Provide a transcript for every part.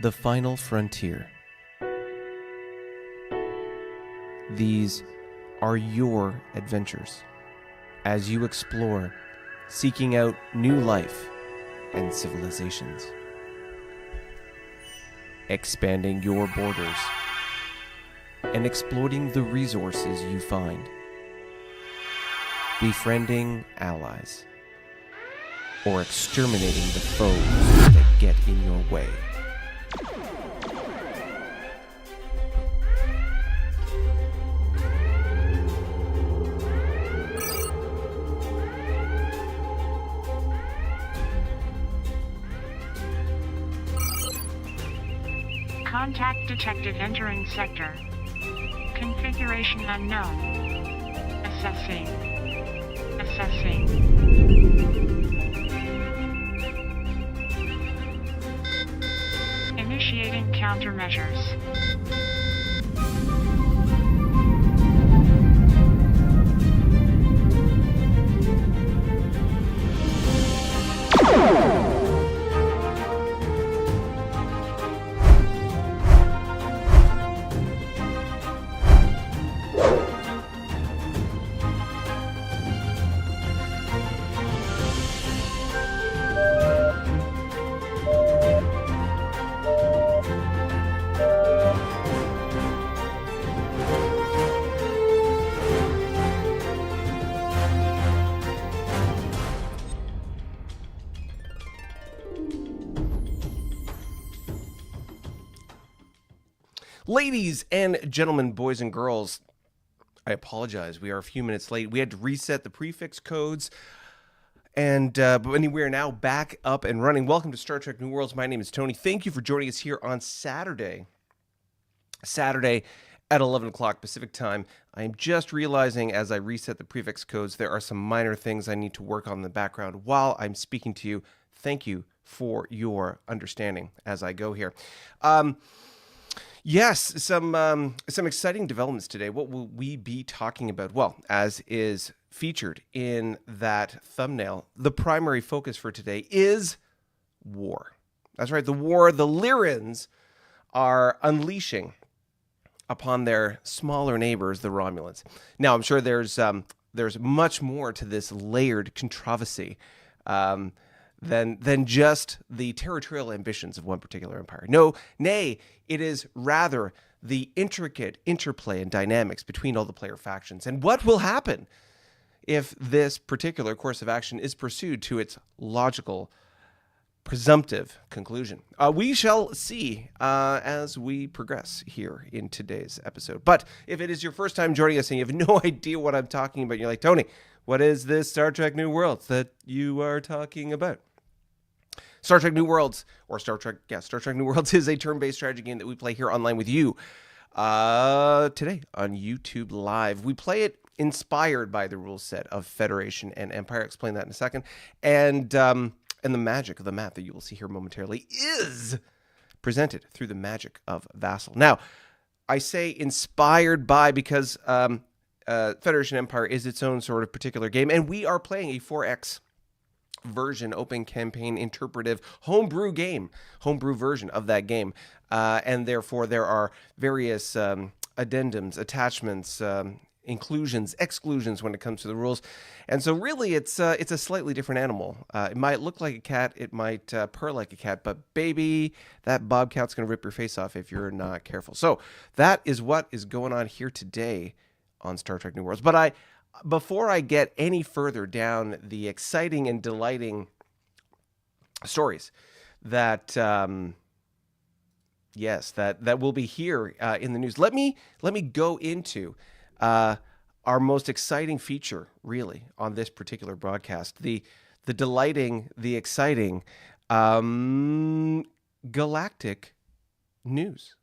The Final Frontier. These are your adventures as you explore, seeking out new life and civilizations, expanding your borders and exploiting the resources you find, befriending allies, or exterminating the foes that get in your way. Contact detected entering sector. Configuration unknown. Assessing. Initiating countermeasures. Ladies and gentlemen, boys and girls, I apologize. We are a few minutes late. We had to reset the prefix codes, but we are now back up and running. Welcome to Star Trek New Worlds. My name is Tony. Thank you for joining us here on Saturday at 11 o'clock Pacific time. I am just realizing as I reset the prefix codes, there are some minor things I need to work on in the background while I'm speaking to you. Thank you for your understanding as I go here. Yes, some exciting developments today. What will we be talking about? Well, as is featured in that thumbnail, the primary focus for today is war. That's right, the war the Lyrans are unleashing upon their smaller neighbors, the Romulans. Now, I'm sure there's much more to this layered controversy than just the territorial ambitions of one particular empire. Nay, it is rather the intricate interplay and dynamics between all the player factions. And what will happen if this particular course of action is pursued to its logical, presumptive conclusion? We shall see as we progress here in today's episode. But if it is your first time joining us and you have no idea what I'm talking about, you're like, Tony, what is this Star Trek New Worlds that you are talking about? Star Trek New Worlds New Worlds is a turn-based strategy game that we play here online with you today on YouTube Live. We play it inspired by the rule set of Federation and Empire. I'll explain that in a second. And the magic of the map that you will see here momentarily is presented through the magic of Vassal. Now, I say inspired by because Federation Empire is its own sort of particular game, and we are playing a 4X version, open campaign, interpretive, homebrew version of that game. And therefore, there are various addendums, attachments, inclusions, exclusions when it comes to the rules. And so really, it's a slightly different animal. It might look like a cat, it might purr like a cat, but baby, that bobcat's going to rip your face off if you're not careful. So that is what is going on here today on Star Trek New Worlds. But before I get any further down the exciting and delighting stories that that will be here in the news, let me go into our most exciting feature, really, on this particular broadcast, the delighting, the exciting galactic news.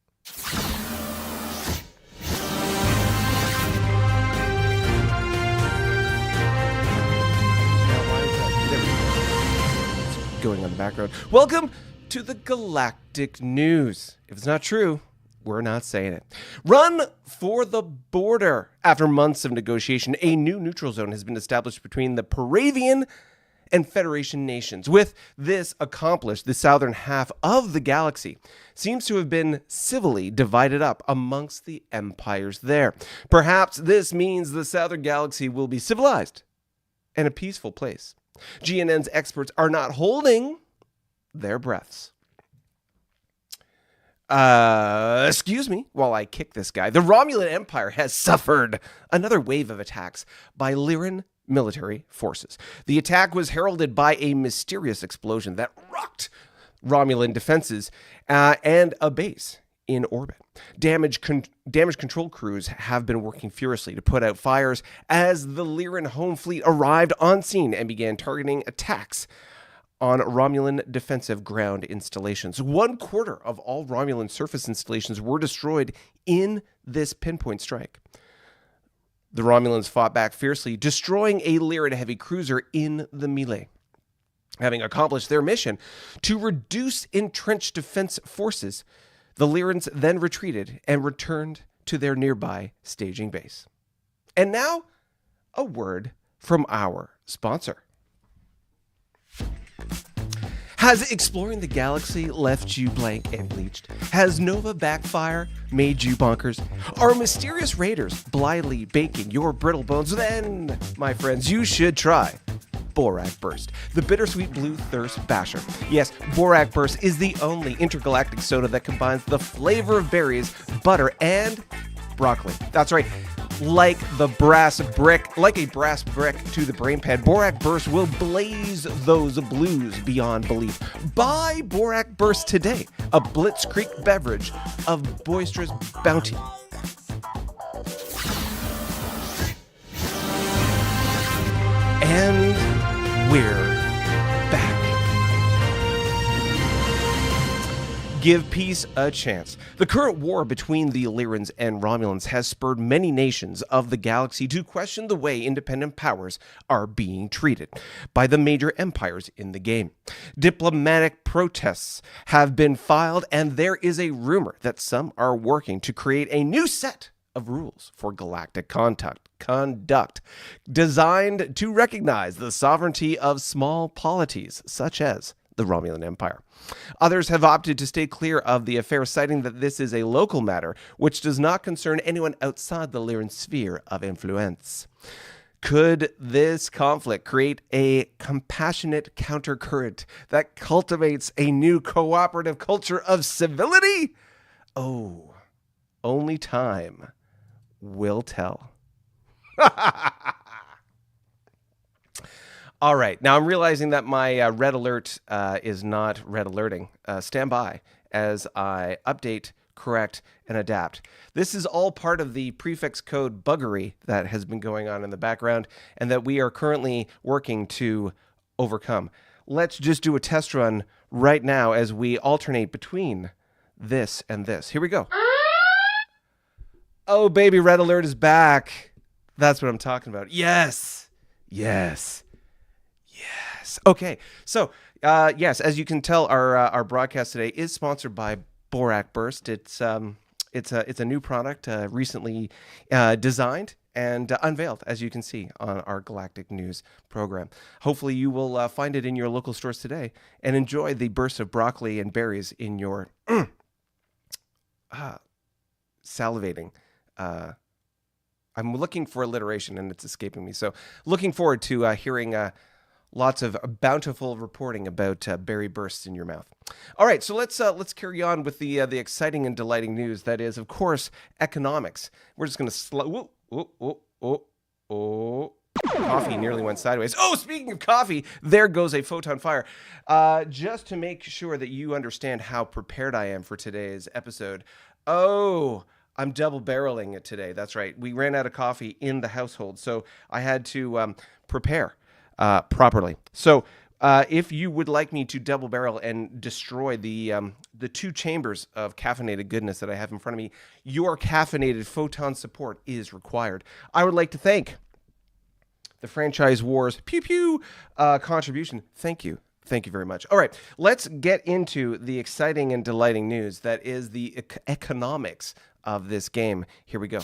Going on the background. Welcome to the galactic news. If it's not true, we're not saying it. Run for the border. After months of negotiation, a new neutral zone has been established between the Paravian and Federation nations. With this accomplished, the southern half of the galaxy seems to have been civilly divided up amongst the empires there. Perhaps this means the southern galaxy will be civilized and a peaceful place. GNN's experts are not holding their breaths. Excuse me while I kick this guy. The Romulan Empire has suffered another wave of attacks by Lyran military forces. The attack was heralded by a mysterious explosion that rocked Romulan defenses and a base in orbit. Damage control crews have been working furiously to put out fires as the Lyran home fleet arrived on scene and began targeting attacks on Romulan defensive ground installations. 1/4 of all Romulan surface installations were destroyed in this pinpoint strike. The Romulans fought back fiercely, destroying a Lyran heavy cruiser in the melee. Having accomplished their mission to reduce entrenched defense forces, the Lyrans then retreated and returned to their nearby staging base. And now, a word from our sponsor. Has exploring the galaxy left you blank and bleached? Has Nova Backfire made you bonkers? Are mysterious raiders blithely baking your brittle bones? Then, my friends, you should try Borak Burst, the bittersweet blue thirst basher. Yes, Borak Burst is the only intergalactic soda that combines the flavor of berries, butter, and broccoli. That's right. Like a brass brick to the brain pad, Borak Burst will blaze those blues beyond belief. Buy Borak Burst today, a blitzkrieg beverage of boisterous bounty. And we're back. Give peace a chance. The current war between the Lyrans and Romulans has spurred many nations of the galaxy to question the way independent powers are being treated by the major empires in the game. Diplomatic protests have been filed, and there is a rumor that some are working to create a new set of rules for galactic conduct designed to recognize the sovereignty of small polities such as the Romulan Empire. Others have opted to stay clear of the affair, citing that this is a local matter which does not concern anyone outside the Lyran sphere of influence. Could this conflict create a compassionate countercurrent that cultivates a new cooperative culture of civility? Oh, only time will tell. All right. Now I'm realizing that my red alert is not red alerting. Stand by as I update, correct, and adapt. This is all part of the prefix code buggery that has been going on in the background and that we are currently working to overcome. Let's just do a test run right now as we alternate between this and this. Here we go. Oh, baby, red alert is back. That's what I'm talking about. Yes. Yes. Yes. Okay. So, yes, as you can tell, our broadcast today is sponsored by Borak Burst. It's a new product recently designed and unveiled, as you can see on our Galactic News program. Hopefully, you will find it in your local stores today and enjoy the burst of broccoli and berries in your salivating. I'm looking for alliteration and it's escaping me. So, looking forward to hearing lots of bountiful reporting about berry bursts in your mouth. All right, so let's carry on with the exciting and delighting news that is, of course, economics. We're just going to coffee nearly went sideways. Oh, speaking of coffee, there goes a photon fire. Just to make sure that you understand how prepared I am for today's episode. Oh, I'm double barreling it today. That's right. We ran out of coffee in the household, so I had to prepare properly. So if you would like me to double barrel and destroy the 2 chambers of caffeinated goodness that I have in front of me, your caffeinated photon support is required. I would like to thank the Franchise Wars contribution. Thank you. Thank you very much. All right, let's get into the exciting and delighting news that is the economics of this game. Here we go.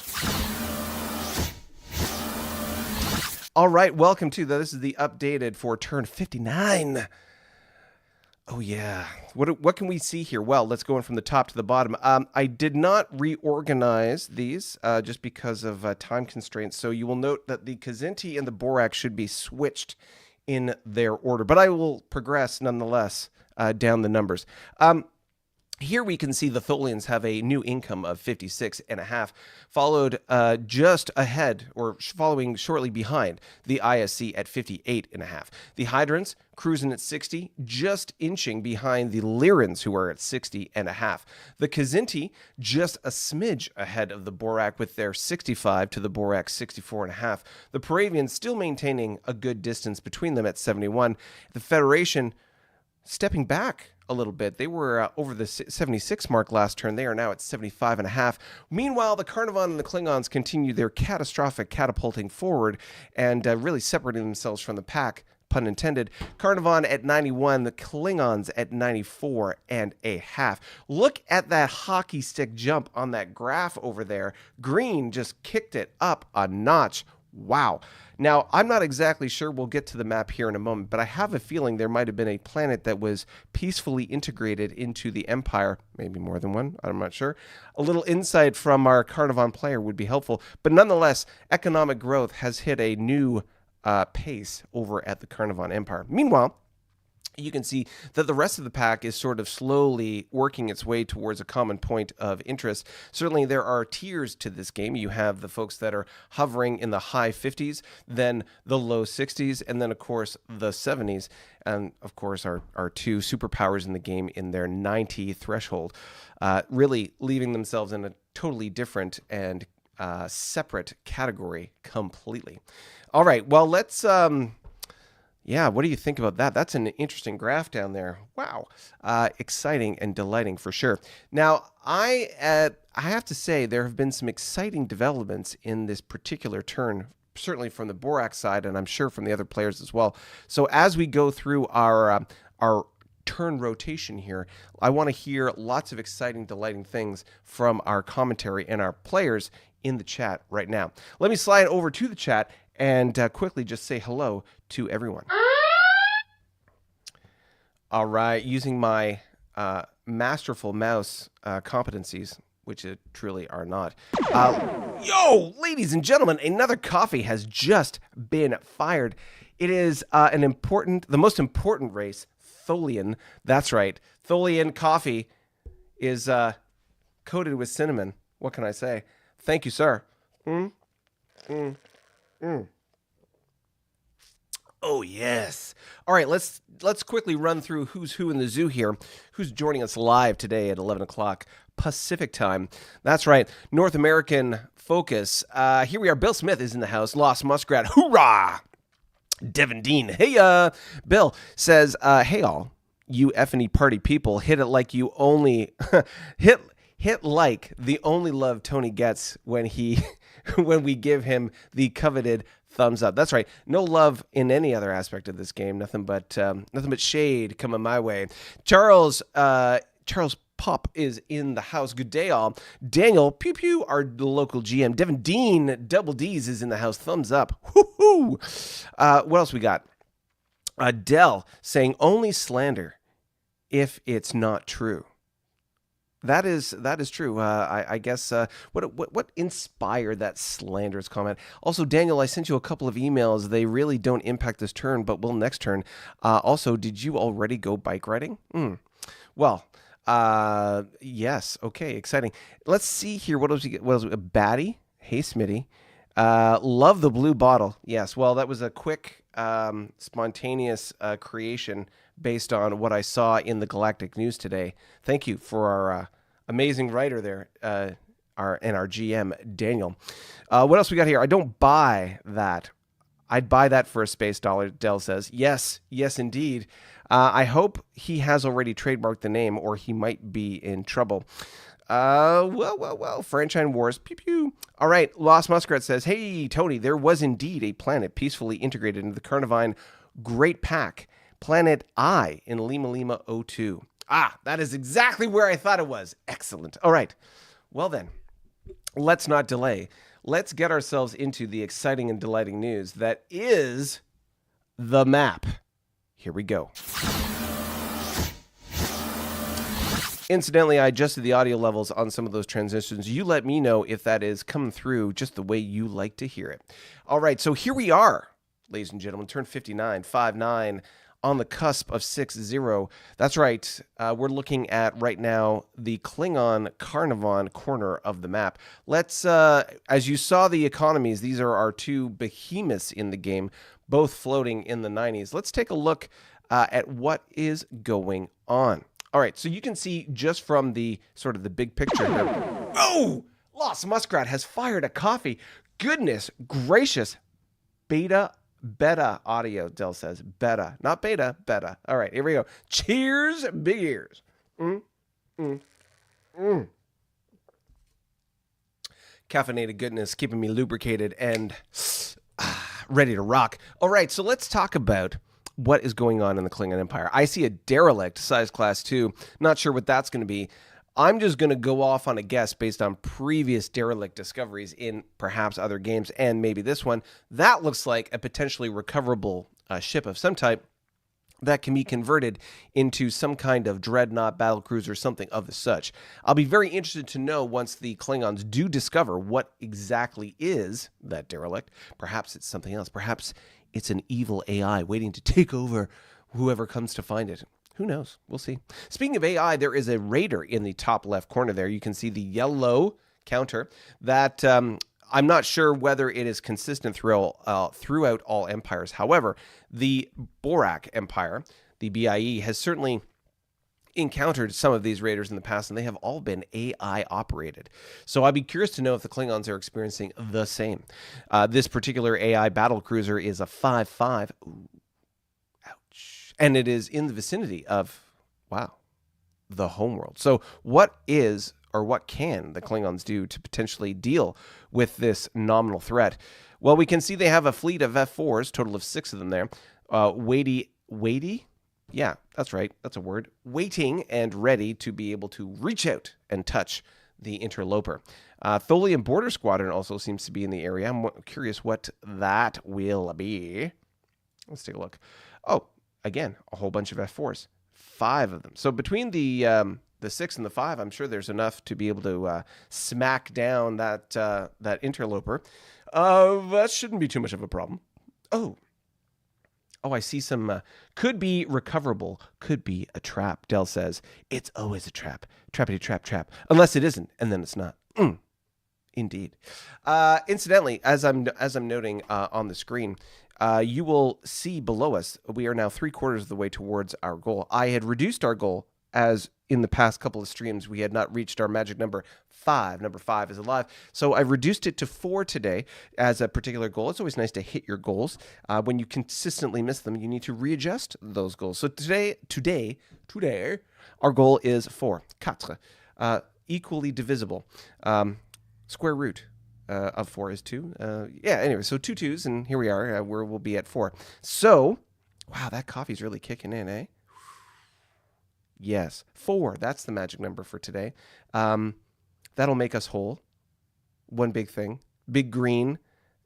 All right, welcome to this is the updated for turn 59. Oh yeah, what can we see here? Well, let's go in from the top to the bottom. I did not reorganize these just because of time constraints. So you will note that the Kzinti and the Borak should be switched in their order, but I will progress nonetheless down the numbers. Here we can see the Tholians have a new income of 56.5, followed just ahead or following shortly behind the ISC at 58.5. The Hydrants cruising at 60, just inching behind the Lyrans, who are at 60.5. The Kzinti just a smidge ahead of the Borak with their 65 to the Borak 64.5. The Paravians still maintaining a good distance between them at 71. The Federation stepping back a little bit. They were over the 76 mark last turn. They are now at 75.5. Meanwhile, the Carnarvon and the Klingons continue their catastrophic catapulting forward and really separating themselves from the pack, pun intended. Carnarvon at 91, the Klingons at 94.5. Look at that hockey stick jump on that graph over there. Green just kicked it up a notch. Wow. Now, I'm not exactly sure. We'll get to the map here in a moment, but I have a feeling there might have been a planet that was peacefully integrated into the Empire. Maybe more than one. I'm not sure. A little insight from our Carnarvon player would be helpful. But nonetheless, economic growth has hit a new pace over at the Carnarvon Empire. Meanwhile, you can see that the rest of the pack is sort of slowly working its way towards a common point of interest. Certainly, there are tiers to this game. You have the folks that are hovering in the high 50s, then the low 60s, and then, of course, the 70s. And, of course, our two superpowers in the game in their 90 threshold, really leaving themselves in a totally different and separate category completely. All right, well, let's... Yeah, what do you think about that? That's an interesting graph down there. Wow. Exciting and delighting for sure. Now, I have to say there have been some exciting developments in this particular turn, certainly from the Borak side, and I'm sure from the other players as well. So as we go through our turn rotation here, I want to hear lots of exciting, delighting things from our commentary and our players in the chat right now. Let me slide over to the chat and quickly just say hello to everyone. All right, using my masterful mouse competencies, which it truly are not. Yo, ladies and gentlemen, another coffee has just been fired. It is the most important race, Tholian. That's right, Tholian coffee is coated with cinnamon. What can I say? Thank you, sir. Oh, yes. All right, let's quickly run through who's who in the zoo here, who's joining us live today at 11 o'clock Pacific time. That's right, North American focus. Here we are. Bill Smith is in the house. Lost Muskrat. Hoorah! Devin Dean. Hey, Bill says, hey, all you F&E party people, hit it like you only... hit like the only love Tony gets when we give him the coveted thumbs up. That's right. No love in any other aspect of this game. Nothing but shade coming my way. Charles Pop is in the house. Good day, all. Daniel Pew Pew, our local GM. Devin Dean, Double D's is in the house. Thumbs up. Woohoo! What else we got? Dell saying only slander if it's not true. That is true. I guess what inspired that slanderous comment? Also, Daniel, I sent you a couple of emails. They really don't impact this turn, but will next turn. Also, did you already go bike riding? Well, yes. Okay, exciting. Let's see here. What else we get? What else? Batty. Hey, Smitty. Love the blue bottle. Yes. Well, that was a quick, spontaneous creation based on what I saw in the Galactic News today. Thank you for our amazing writer there, our GM, Daniel. What else we got here? I don't buy that. I'd buy that for a space dollar, Dell says. Yes, indeed. I hope he has already trademarked the name or he might be in trouble. Well, Franchise Wars, pew pew. All right, Lost Muskrat says, hey, Tony, there was indeed a planet peacefully integrated into the Carnarvon Great Pack. Planet I in Lima Lima 02. That is exactly where I thought it was. Excellent. All right. Well then, let's not delay. let's get ourselves into the exciting and delighting news that is the map. Here we go. Incidentally, I adjusted the audio levels on some of those transitions. You let me know if that is coming through just the way you like to hear it. All right, so here we are, ladies and gentlemen. Turn 59, 5-9, on the cusp of 6-0. That's right. We're looking at, right now, the Klingon Carnarvon corner of the map. Let's, as you saw the economies, these are our two behemoths in the game, both floating in the 90s. Let's take a look at what is going on. All right, so you can see just from the sort of the big picture here. Oh, Lost Muskrat has fired a coffee. Goodness gracious. Beta audio, Dell says. Beta, not beta, beta. All right, here we go. Cheers, big ears. Caffeinated goodness, keeping me lubricated and ready to rock. All right, so let's talk about what is going on in the Klingon Empire. I see a derelict, size class 2. Not sure what that's going to be. I'm just going to go off on a guess based on previous derelict discoveries in perhaps other games and maybe this one. That looks like a potentially recoverable ship of some type that can be converted into some kind of dreadnought, battlecruiser, something of the such. I'll be very interested to know once the Klingons do discover what exactly is that derelict. Perhaps it's something else. Perhaps it's an evil AI waiting to take over whoever comes to find it. Who knows? We'll see. Speaking of AI, there is a raider in the top left corner there. You can see the yellow counter that I'm not sure whether it is consistent throughout all empires. However, the Borak Empire, the BIE, has certainly encountered some of these raiders in the past, and they have all been AI operated. So I'd be curious to know if the Klingons are experiencing the same. This particular AI battlecruiser is a 5-5. Ooh, ouch. And it is in the vicinity of, wow, the homeworld. So what is, or what can the Klingons do to potentially deal with this nominal threat? Well, we can see they have a fleet of F4s, total of 6 of them there. Weighty? Yeah, that's right. That's a word. Waiting and ready to be able to reach out and touch the interloper. Tholian Border Squadron also seems to be in the area. I'm curious what that will be. Let's take a look. Oh, again, a whole bunch of F4s. 5 of them. So between the 6 and the 5, I'm sure there's enough to be able to smack down that interloper. That shouldn't be too much of a problem. Oh, I see some, could be recoverable, could be a trap. Dell says, it's always a trap. Trappity trap. Unless it isn't, and then it's not. Indeed. Incidentally, as I'm noting on the screen, you will see below us, we are now 3/4 of the way towards our goal. I had reduced our goal, as in the past couple of streams, we had not reached our magic number 5. Number 5 is alive. So I reduced it to 4 today as a particular goal. It's always nice to hit your goals. When you consistently miss them, you need to readjust those goals. So today, our goal is 4. 4. Equally divisible. Square root of 4 is 2. Anyway, so 2 2s, and here we are, where we'll be at 4. So, wow, that coffee's really kicking in, eh? Yes, 4. That's the magic number for today. That'll make us whole. One big thing. Big green.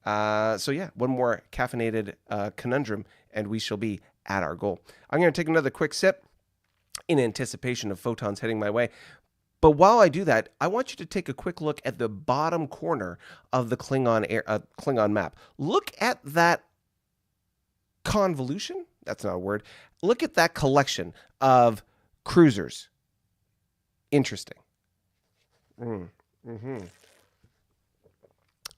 So yeah, one more caffeinated conundrum, and we shall be at our goal. I'm going to take another quick sip in anticipation of photons heading my way. But while I do that, I want you to take a quick look at the bottom corner of the Klingon map. Look at that convolution. That's not a word. Look at that collection of cruisers. Interesting.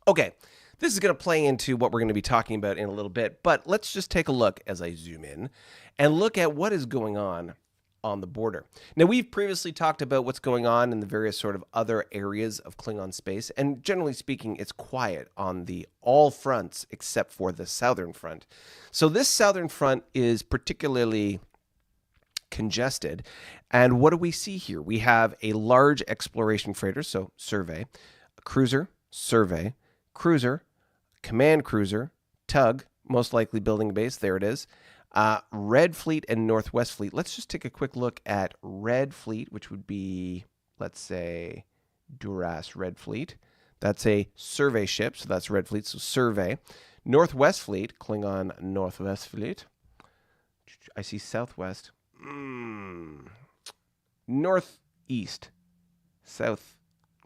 Okay, this is going to play into what we're going to be talking about in a little bit, but let's just take a look as I zoom in and look at what is going on the border. Now, we've previously talked about what's going on in the various sort of other areas of Klingon space, and generally speaking, it's quiet on all fronts except for the southern front. So this southern front is particularly congested. And what do we see here? We have a large exploration freighter, so survey, a cruiser, survey, cruiser, command cruiser, tug, most likely building a base, there it is, Red Fleet and Northwest Fleet. Let's just take a quick look at Red Fleet, which would be, let's say, Duras Red Fleet. That's a survey ship, so that's Red Fleet, so survey. Northwest Fleet, Klingon Northwest Fleet. I see Southwest. Northeast. South.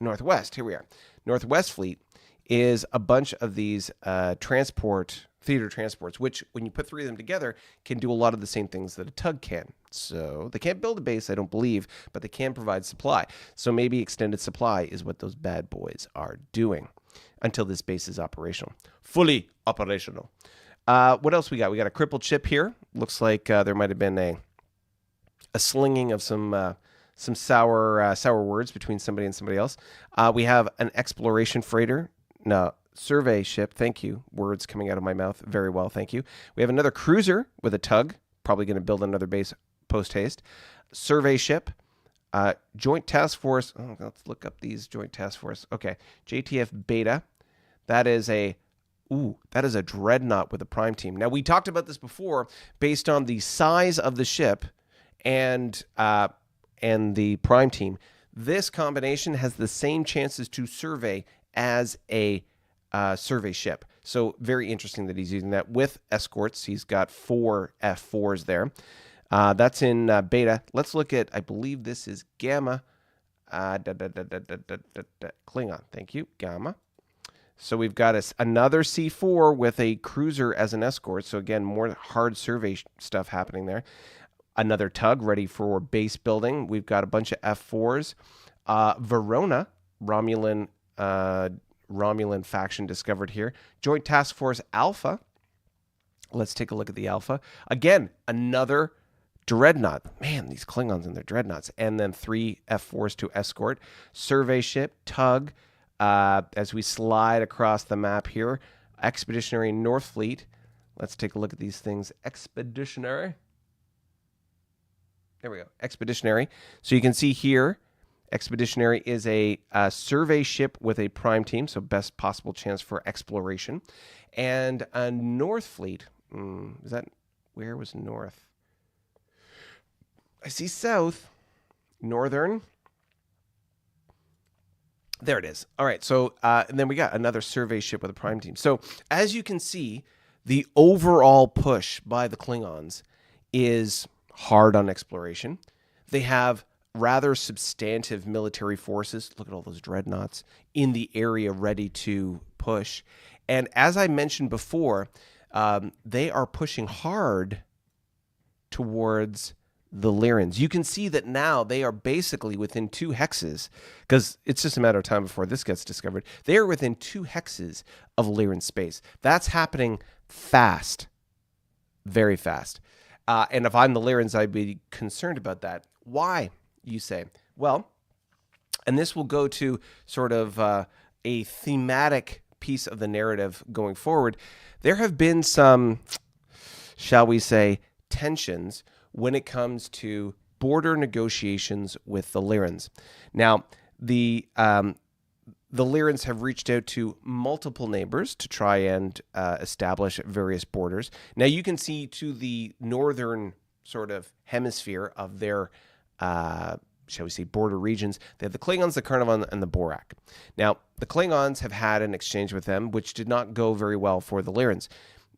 Northwest. Here we are. Northwest Fleet is a bunch of these theater transports, which, when you put 3 of them together, can do a lot of the same things that a tug can. So they can't build a base, I don't believe, but they can provide supply. So maybe extended supply is what those bad boys are doing until this base is operational. Fully operational. What else we got? We got a crippled ship here. Looks like there might have been a slinging of some sour words between somebody and somebody else. We have an exploration freighter. No, survey ship. Thank you. Words coming out of my mouth. Very well. Thank you. We have another cruiser with a tug. Probably going to build another base post haste. Survey ship. Joint task force. Oh, let's look up these joint task force. Okay. JTF Beta. That is a dreadnought with a prime team. Now, we talked about this before based on the size of the ship and the prime team. This combination has the same chances to survey as a survey ship. So very interesting that he's using that with escorts. He's got 4 F4s there. That's in beta. Let's look at, I believe this is Gamma. Klingon. Thank you. Gamma. So we've got another C4 with a cruiser as an escort. So again, more hard survey stuff happening there. Another tug ready for base building. We've got a bunch of F4s. Verona, Romulan faction discovered here. Joint Task Force Alpha. Let's take a look at the Alpha. Again, another dreadnought. Man, these Klingons and their dreadnoughts. And then 3 F4s to escort. Survey ship, tug. As we slide across the map here, Expeditionary North Fleet. Let's take a look at these things. Expeditionary. There we go. Expeditionary. So you can see here, Expeditionary is a survey ship with a prime team, so best possible chance for exploration. And a North Fleet. Where was North? I see South. Northern. There it is. All right. So and then we got another survey ship with a prime team. So as you can see, the overall push by the Klingons is hard on exploration. They have rather substantive military forces. Look at all those dreadnoughts in the area ready to push. And as I mentioned before, they are pushing hard towards the Lyrans. You can see that now they are basically within 2 hexes, because it's just a matter of time before this gets discovered. They are within 2 hexes of Lyran space. That's happening fast, very fast. And if I'm the Lyrans, I'd be concerned about that. Why, you say? Well, and this will go to sort of a thematic piece of the narrative going forward. There have been some, shall we say, tensions when it comes to border negotiations with the Lyrans. Now, the Lyrans have reached out to multiple neighbors to try and establish various borders. Now, you can see to the northern sort of hemisphere of their, shall we say, border regions, they have the Klingons, the Carnivan, and the Borak. Now, the Klingons have had an exchange with them, which did not go very well for the Lyrans.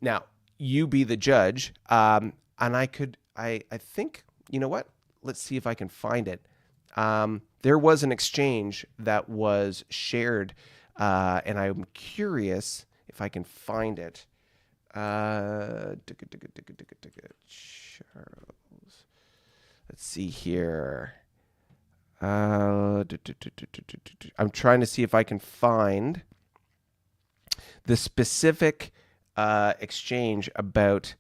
Now, you be the judge, and I think, you know what? Let's see if I can find it. There was an exchange that was shared, and I'm curious if I can find it. Charles. Let's see here. I'm trying to see if I can find the specific exchange about.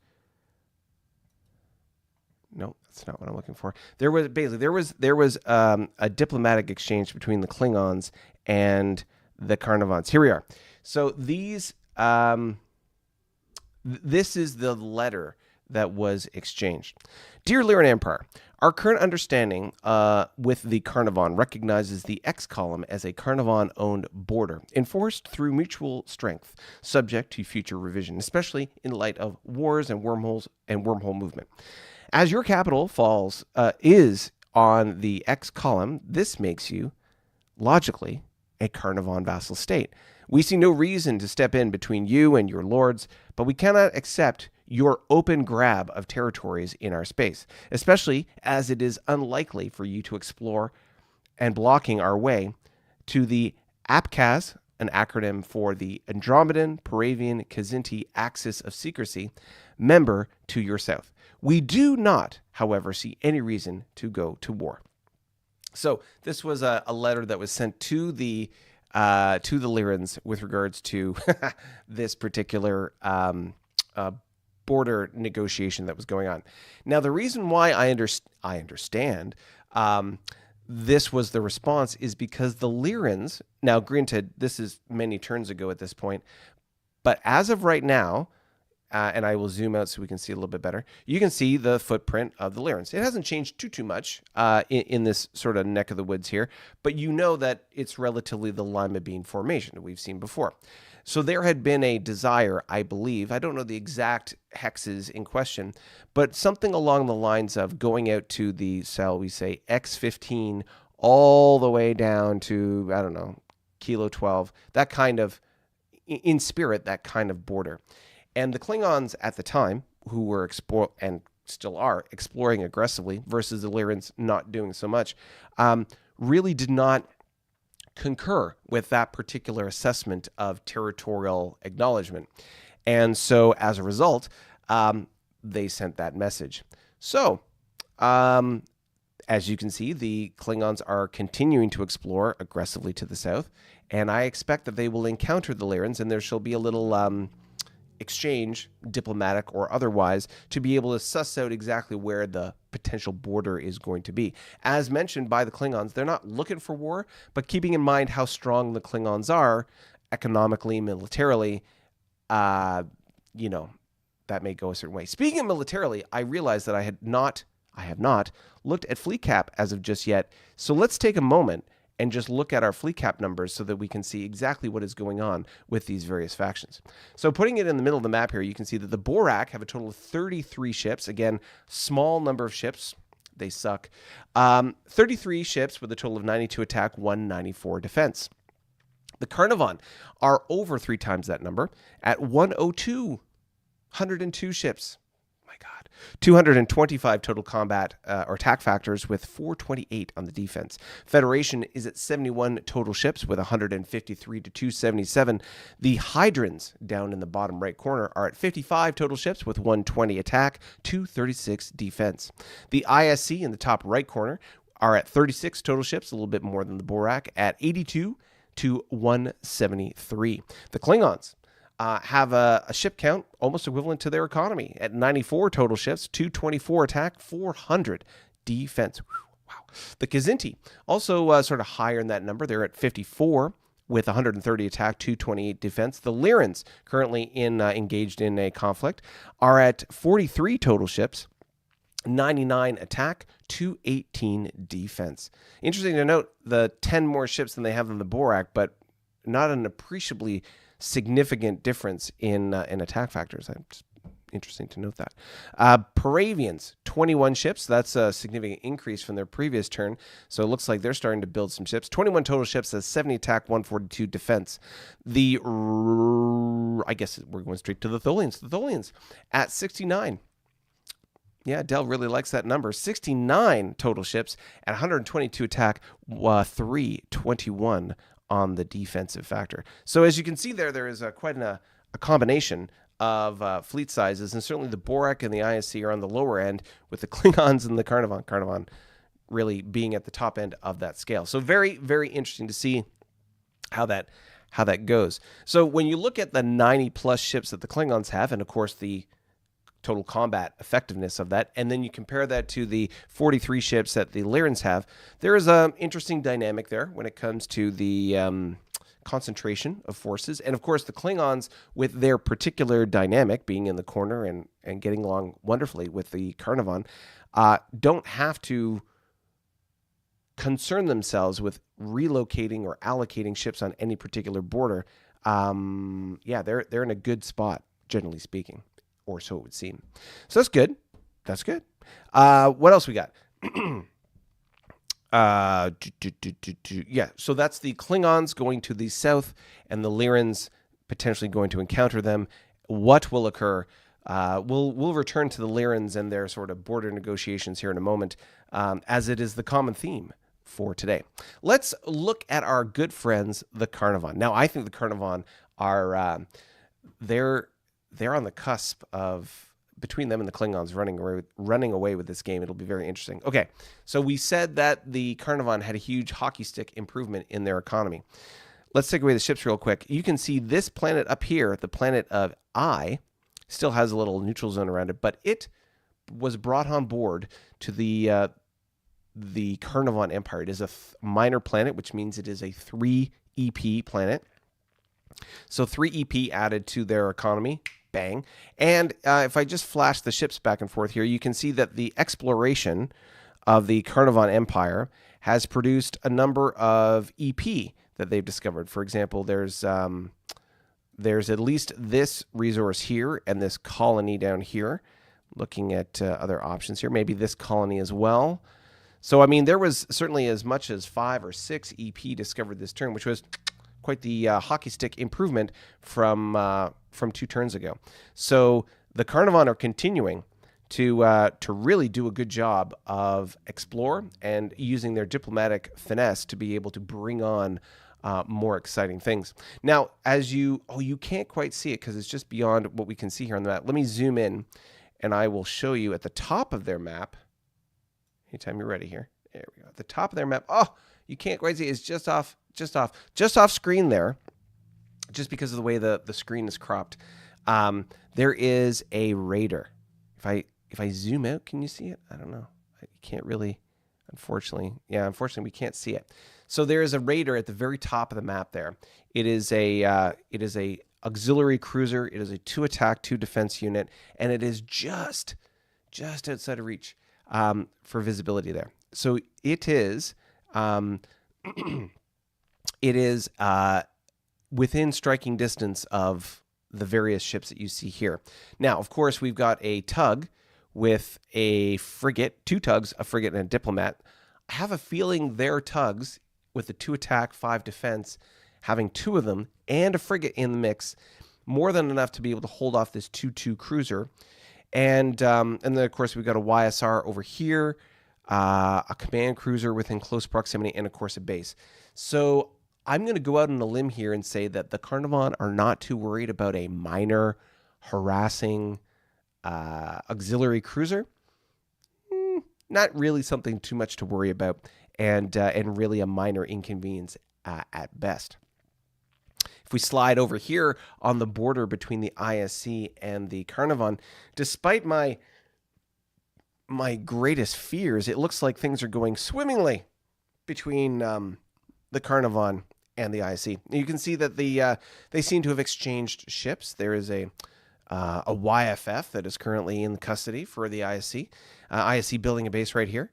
No, that's not what I'm looking for. There was a diplomatic exchange between the Klingons and the Carnivans. Here we are. So these, this is the letter that was exchanged. Dear Lyran Empire, our current understanding with the Carnivan recognizes the X column as a Carnivan-owned border, enforced through mutual strength, subject to future revision, especially in light of wars and wormholes and wormhole movement. As your capital is on the X column, this makes you, logically, a Carnarvon vassal state. We see no reason to step in between you and your lords, but we cannot accept your open grab of territories in our space, especially as it is unlikely for you to explore and blocking our way to the APCAS, an acronym for the Andromedan Paravian Kzinti Axis of Secrecy, member to your south. We do not, however, see any reason to go to war. So this was a letter that was sent to the Lyrans with regards to this particular border negotiation that was going on. Now, the reason why I understand this was the response is because the Lyrans, now granted, this is many turns ago at this point, but as of right now, and I will zoom out so we can see a little bit better, you can see the footprint of the Lyrans. It hasn't changed too much in this sort of neck of the woods here, but you know that it's relatively the lima bean formation that we've seen before. So there had been a desire, I believe, I don't know the exact hexes in question, but something along the lines of going out to the, shall we say, X15 all the way down to, I don't know, Kilo 12, that kind of, in spirit, that kind of border. And the Klingons at the time, who were and still are exploring aggressively versus the Lyrans not doing so much, really did not concur with that particular assessment of territorial acknowledgement. And so as a result, they sent that message. So, as you can see, the Klingons are continuing to explore aggressively to the south, and I expect that they will encounter the Lyrans, and there shall be a little exchange, diplomatic or otherwise, to be able to suss out exactly where the potential border is going to be. As mentioned by the Klingons, they're not looking for war, but keeping in mind how strong the Klingons are economically, militarily, that may go a certain way. Speaking of militarily, I realized that I have not looked at fleet cap as of just yet. So let's take a moment and just look at our fleet cap numbers so that we can see exactly what is going on with these various factions. So putting it in the middle of the map here, you can see that the Borak have a total of 33 ships. Again, small number of ships. They suck. 33 ships with a total of 92 attack, 194 defense. The Carnarvon are over 3 times that number at 102 ships. 225 total combat or attack factors with 428 on the defense. Federation is at 71 total ships with 153 to 277. The Hydrons down in the bottom right corner are at 55 total ships with 120 attack, 236 defense. The ISC in the top right corner are at 36 total ships, a little bit more than the Borak, at 82 to 173. The Klingons have a ship count almost equivalent to their economy at 94 total ships, 224 attack, 400 defense. Wow. The Kzinti also sort of higher in that number. They're at 54 with 130 attack, 228 defense. The Lyrans, currently engaged in a conflict, are at 43 total ships, 99 attack, 218 defense. Interesting to note the 10 more ships than they have in the Borak, but not an appreciably significant difference in attack factors. It's interesting to note that. Paravians, 21 ships. That's a significant increase from their previous turn. So it looks like they're starting to build some ships. 21 total ships, that's 70 attack, 142 defense. I guess we're going straight to the Tholians. The Tholians at 69. Yeah, Del really likes that number. 69 total ships at 122 attack, 321 on the defensive factor. So as you can see there is quite a combination of fleet sizes, and certainly the Borak and the ISC are on the lower end, with the Klingons and the Carnarvon really being at the top end of that scale. So very, very interesting to see how that goes. So when you look at the 90 plus ships that the Klingons have, and of course the total combat effectiveness of that, and then you compare that to the 43 ships that the Lyrans have, there is an interesting dynamic there when it comes to the concentration of forces. And of course the Klingons, with their particular dynamic, being in the corner and getting along wonderfully with the Carnarvon, don't have to concern themselves with relocating or allocating ships on any particular border. They're in a good spot, generally speaking. Or so it would seem. So that's good. What else we got? Yeah, so that's the Klingons going to the south and the Lyrans potentially going to encounter them. What will occur? We'll return to the Lyrans and their sort of border negotiations here in a moment, as it is the common theme for today. Let's look at our good friends, the Carnivon. Now, I think the Carnivon are they're on the cusp of between them and the Klingons running away with this game. It'll be very interesting. Okay, so we said that the Carnivon had a huge hockey stick improvement in their economy. Let's take away the ships real quick. You can see this planet up here, the planet of I, still has a little neutral zone around it, but it was brought on board to the Carnivon Empire. It is a minor planet, which means it is a 3 EP planet. So 3 EP added to their economy. Bang. And if I just flash the ships back and forth here, you can see that the exploration of the Carnivon Empire has produced a number of EP that they've discovered. For example, there's at least this resource here and this colony down here. Looking at other options here, maybe this colony as well. So, I mean, there was certainly as much as 5 or 6 EP discovered this turn, which was quite the hockey stick improvement from 2 turns ago. So the Carnivon are continuing to really do a good job of explore and using their diplomatic finesse to be able to bring on more exciting things. Now, as you can't quite see it because it's just beyond what we can see here on the map. Let me zoom in, and I will show you at the top of their map. Anytime you're ready here. There we go. At the top of their map. Oh, you can't quite see it. It's just off screen there, just because of the way the screen is cropped. There is a raider. If I zoom out, can you see it? I don't know. You can't really, unfortunately. Yeah, unfortunately, we can't see it. So there is a raider at the very top of the map there. It is a auxiliary cruiser. It is a 2 attack, 2 defense unit, and it is just outside of reach for visibility there. So it is. It is within striking distance of the various ships that you see here. Now, of course, we've got a tug with a frigate, 2 tugs, a frigate, and a diplomat. I have a feeling their tugs with the 2 attack, 5 defense, having 2 of them and a frigate in the mix, more than enough to be able to hold off this 2-2 cruiser. And then, of course, we've got a YSR over here, a command cruiser within close proximity, and, of course, a base. So I'm going to go out on a limb here and say that the Carnivon are not too worried about a minor, harassing auxiliary cruiser. Not really something too much to worry about, and really a minor inconvenience at best. If we slide over here on the border between the ISC and the Carnivon, despite my greatest fears, it looks like things are going swimmingly between the Carnivon and the ISC. You can see that they seem to have exchanged ships. There is a YFF that is currently in custody for the ISC. ISC building a base right here.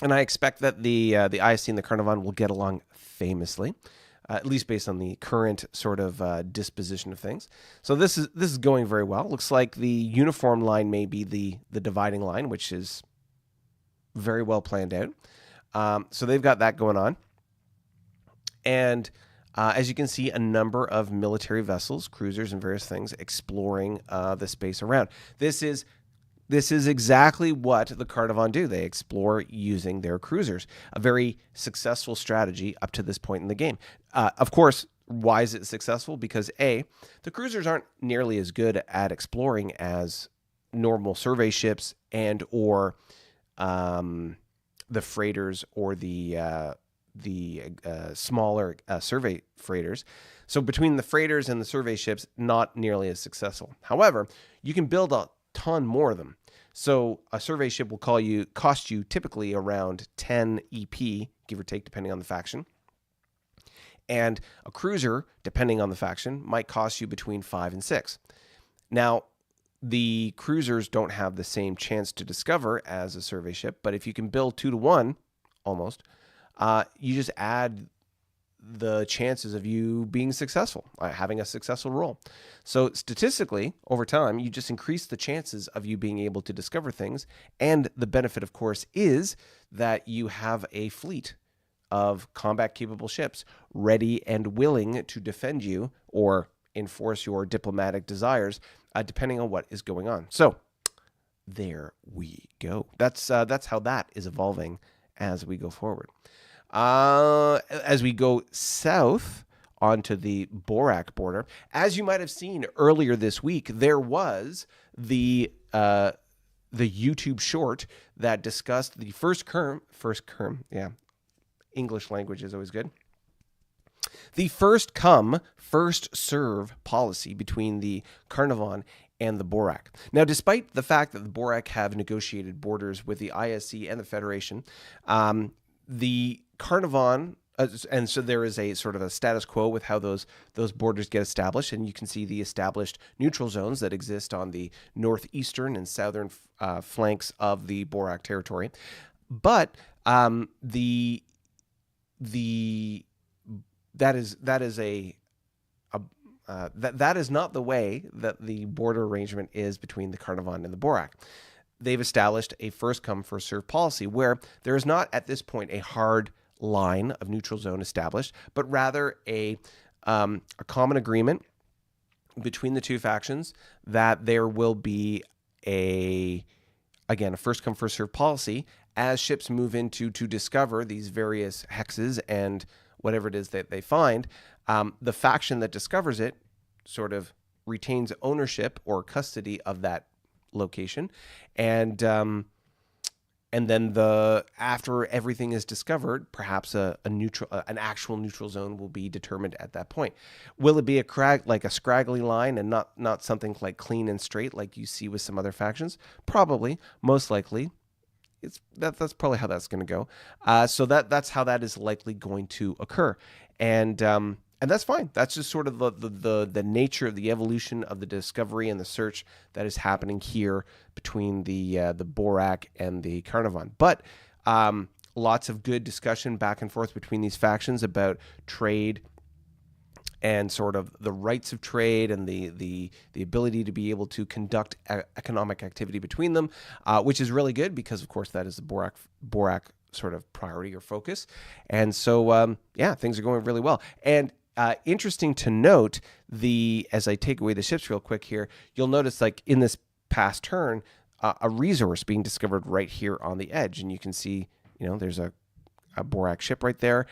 And I expect that the ISC and the Carnivon will get along famously, at least based on the current sort of disposition of things. So this is going very well. Looks like the uniform line may be the dividing line, which is very well planned out. So they've got that going on. And as you can see, a number of military vessels, cruisers, and various things exploring the space around. This is exactly what the Carnivon do. They explore using their cruisers. A very successful strategy up to this point in the game. Of course, why is it successful? Because A, the cruisers aren't nearly as good at exploring as normal survey ships and or the freighters or the smaller survey freighters. So between the freighters and the survey ships, not nearly as successful. However, you can build a ton more of them. So a survey ship will cost you typically around 10 EP, give or take, depending on the faction. And a cruiser, depending on the faction, might cost you between 5 and 6. Now, the cruisers don't have the same chance to discover as a survey ship, but if you can build 2 to 1, almost, you just add the chances of you being successful, having a successful roll. So statistically, over time, you just increase the chances of you being able to discover things. And the benefit, of course, is that you have a fleet of combat-capable ships ready and willing to defend you or enforce your diplomatic desires, depending on what is going on. So there we go. That's how that is evolving as we go forward. As we go south onto the Borak border, as you might have seen earlier this week, there was the YouTube short that discussed the first term. Yeah, English language is always good. The first come, first serve policy between the Carnarvon and the Borak. Now, despite the fact that the Borak have negotiated borders with the ISC and the Federation, the Carnarvon, and so there is a sort of a status quo with how those borders get established, and you can see the established neutral zones that exist on the northeastern and southern flanks of the Borak territory. But that is not the way that the border arrangement is between the Carnarvon and the Borak. They've established a first come, first serve policy where there is not at this point a hard line of neutral zone established, but rather a common agreement between the two factions that there will be a first come, first serve policy as ships move into to discover these various hexes and whatever it is that they find. The faction that discovers it sort of retains ownership or custody of that location, and then after everything is discovered, perhaps an actual neutral zone will be determined at that point. Will it be like a scraggly line and not something like clean and straight like you see with some other factions? Probably, most likely. That's probably how that's going to go. So that's how that is likely going to occur, and that's fine. That's just sort of the nature of the evolution of the discovery and the search that is happening here between the Borak and the Carnarvon. But lots of good discussion back and forth between these factions about trade and sort of the rights of trade and the ability to be able to conduct economic activity between them, which is really good because, of course, that is the Borak sort of priority or focus. And so, things are going really well. And interesting to note, as I take away the ships real quick here, you'll notice like in this past turn, a resource being discovered right here on the edge. And you can see, there's a Borak ship right there.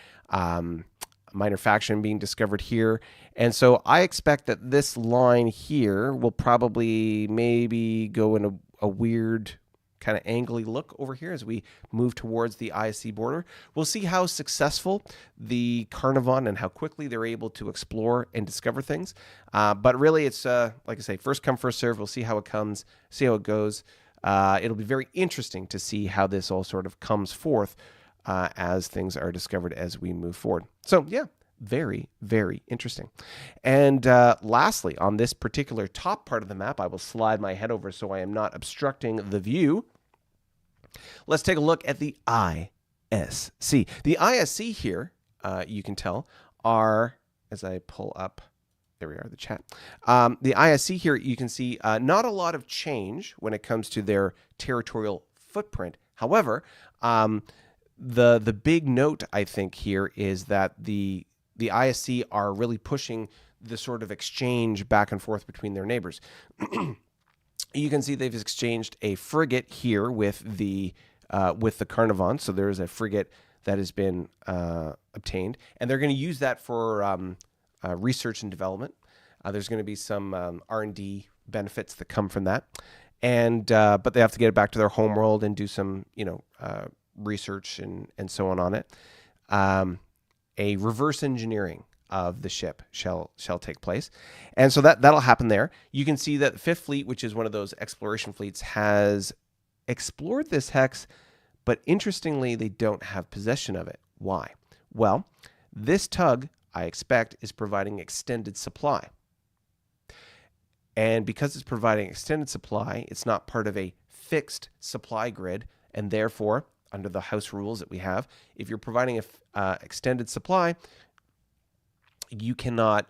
Minor faction being discovered here. And so I expect that this line here will probably maybe go in a weird kind of angly look over here as we move towards the ISC border. We'll see how successful the Carnarvon and how quickly they're able to explore and discover things. But really it's, like I say, first come, first serve. We'll see how it comes, see how it goes. It'll be very interesting to see how this all sort of comes forth as things are discovered as we move forward. So yeah, very, very interesting. And lastly, on this particular top part of the map, I will slide my head over so I am not obstructing the view. Let's take a look at the ISC. The ISC here, you can tell, are, as I pull up, there we are, the chat. The ISC here, you can see not a lot of change when it comes to their territorial footprint. However, the big note, I think, here is that the ISC are really pushing the sort of exchange back and forth between their neighbors. You can see they've exchanged a frigate here with the Carnarvon. So there is a frigate that has been obtained, and they're going to use that for research and development. There's going to be some R&D benefits that come from that, and but they have to get it back to their homeworld and do some research and so on it. A reverse engineering of the ship shall take place, and so that'll happen there. You can see that the Fifth Fleet, which is one of those exploration fleets, has explored this hex, but interestingly, they don't have possession of it. Why? Well, this tug, I expect, is providing extended supply, and because it's providing extended supply, it's not part of a fixed supply grid, and therefore, under the house rules that we have, if you're providing a extended supply, you cannot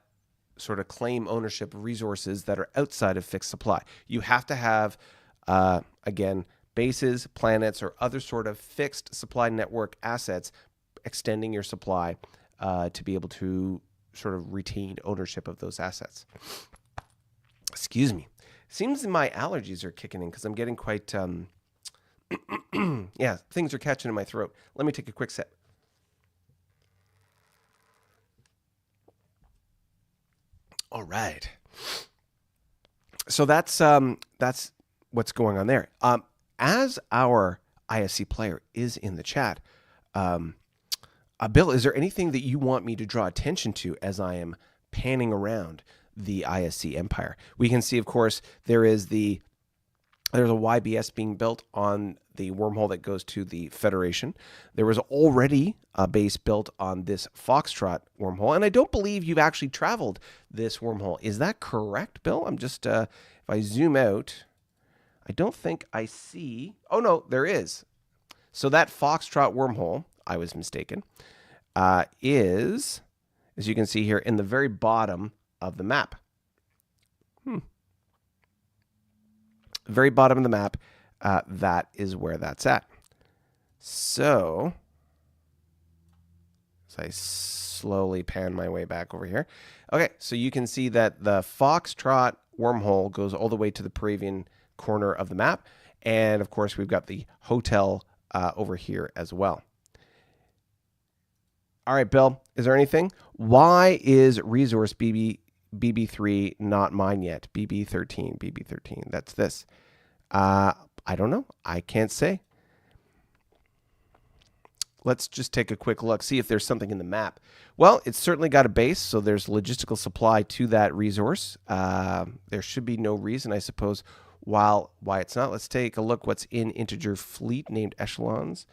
sort of claim ownership of resources that are outside of fixed supply. You have to have, again, bases, planets, or other sort of fixed supply network assets extending your supply to be able to sort of retain ownership of those assets. Excuse me. Seems my allergies are kicking in because I'm getting quite, yeah, things are catching in my throat. Let me take a quick sip. All right. So that's what's going on there. As our ISC player is in the chat, Bill, is there anything that you want me to draw attention to as I am panning around the ISC Empire? We can see, of course, there's a YBS being built on the wormhole that goes to the Federation. There was already a base built on this Foxtrot wormhole, and I don't believe you've actually traveled this wormhole. Is that correct, Bill? I'm just, if I zoom out, I don't think I see. Oh, no, there is. So that Foxtrot wormhole, I was mistaken, is, as you can see here, in the very bottom of the map. Very bottom of the map, that is where that's at. So, as I slowly pan my way back over here. Okay, so you can see that the Foxtrot wormhole goes all the way to the Paravian corner of the map. And, of course, we've got the hotel over here as well. All right, Bill, is there anything? Why is resource BB3 not mine yet? BB13, that's this. I don't know. I can't say. Let's just take a quick look, see if there's something in the map. Well, it's certainly got a base, so there's logistical supply to that resource. There should be no reason, I suppose, why it's not. Let's take a look what's in integer fleet named echelons.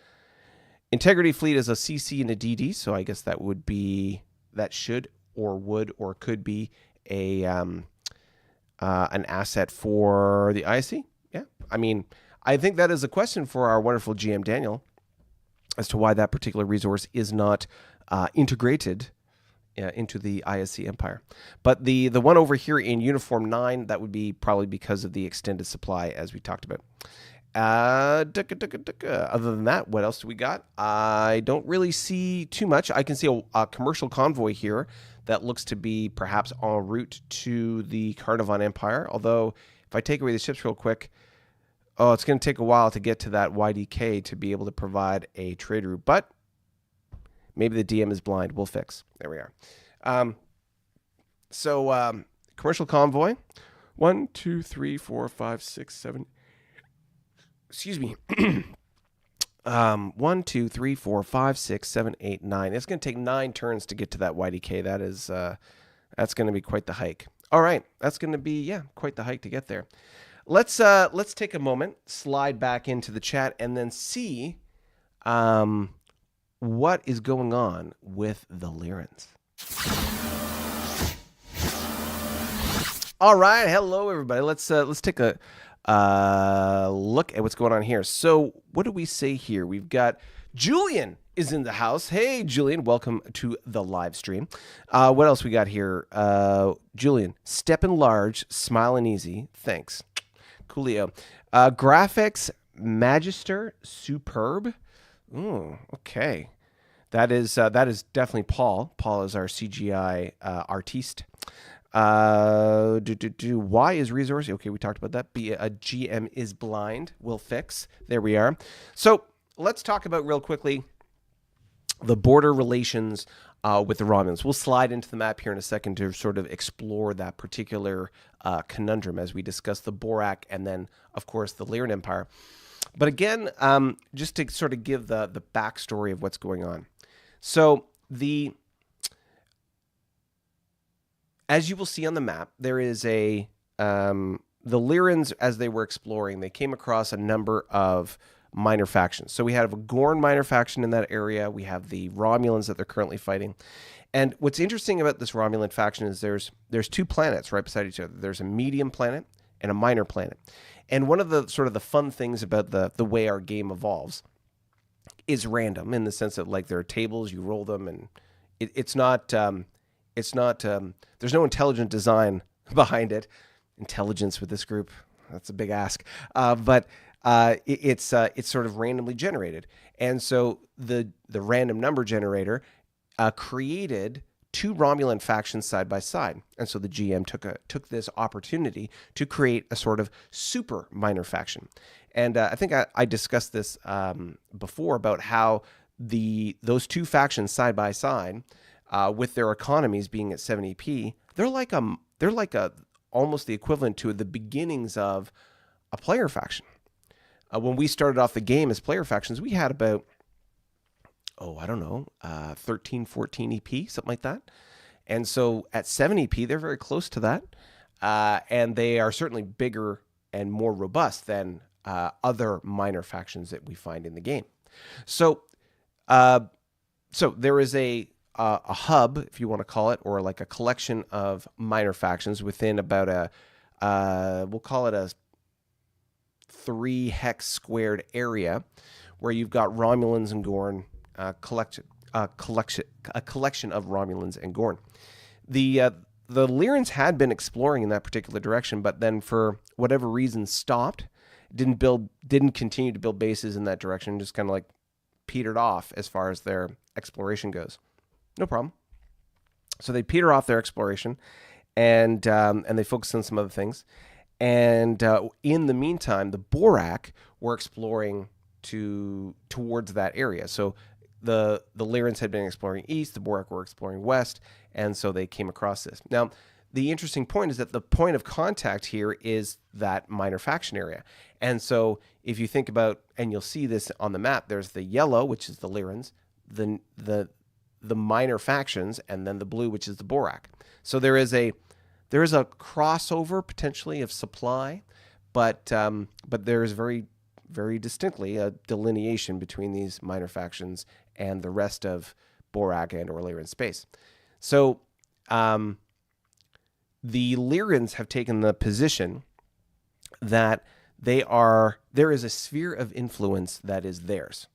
Integrity fleet is a CC and a DD, so I guess that would be, that should or would or could be a an asset for the ISC. Yeah, I mean, I think that is a question for our wonderful GM Daniel as to why that particular resource is not integrated into the ISC Empire. But the one over here in Uniform 9, that would be probably because of the extended supply, as we talked about. Other than that, what else do we got? I don't really see too much. I can see a commercial convoy here that looks to be perhaps en route to the Carnarvon Empire. Although, if I take away the ships real quick, oh, it's going to take a while to get to that YDK to be able to provide a trade route. But maybe the DM is blind. We'll fix. There we are. Commercial convoy. 1, 2, 3, 4, 5, 6, 7. Excuse me. 1, 2, 3, 4, 5, 6, 7, 8, 9. It's going to take 9 turns to get to that YDK. That is, that's going to be quite the hike. All right, that's going to be quite the hike to get there. Let's take a moment, slide back into the chat, and then see what is going on with the Lyrans. All right, hello everybody. Let's take a look at what's going on here. So what do we say here? We've got Julian is in the house. Hey, Julian, welcome to the live stream. What else we got here? Julian, stepping large, smiling easy. Thanks. Coolio. Graphics, Magister, superb. Ooh, okay. That is definitely Paul. Paul is our CGI artiste. Why is resource? Okay, we talked about that. A GM is blind. We'll fix. There we are. So let's talk about real quickly the border relations with the Romulans. We'll slide into the map here in a second to sort of explore that particular conundrum as we discuss the Borak and then, of course, the Lyran Empire. But again, just to sort of give the backstory of what's going on. So as you will see on the map, there is the Lyrans, as they were exploring, they came across a number of minor factions. So we have a Gorn minor faction in that area. We have the Romulans that they're currently fighting. And what's interesting about this Romulan faction is there's 2 planets right beside each other. There's a medium planet and a minor planet. And one of the sort of the fun things about the way our game evolves is random in the sense that like there are tables, you roll them, and it's not It's not. There's no intelligent design behind it. Intelligence with this group, that's a big ask. It's sort of randomly generated, and so the random number generator created two Romulan factions side by side, and so the GM took this opportunity to create a sort of super minor faction. And I think I discussed this before about how those two factions side by side, with their economies being at 70p, they're like almost the equivalent to the beginnings of a player faction. When we started off the game as player factions, we had about 13, 14 EP, something like that. And so at 7 EP, they're very close to that. And they are certainly bigger and more robust than other minor factions that we find in the game. So there is a hub, if you want to call it, or like a collection of minor factions within about we'll call it a 3 hex squared area, where you've got Romulans and Gorn, a collection of Romulans and Gorn. The Lyrans had been exploring in that particular direction, but then for whatever reason stopped. Didn't continue to build bases in that direction. Just kind of like petered off as far as their exploration goes. No problem. So they peter off their exploration, and they focus on some other things. And in the meantime, the Borak were exploring towards that area. So the Lyrans had been exploring east, the Borak were exploring west, and so they came across this. Now, the interesting point is that the point of contact here is that minor faction area. And so if you think about, and you'll see this on the map, there's the yellow, which is the Lyrans, the minor factions, and then the blue, which is the Borak. So there is a crossover potentially of supply, but there is very, very distinctly a delineation between these minor factions and the rest of Borak and or Lyran space. So the Lyrans have taken the position that there is a sphere of influence that is theirs.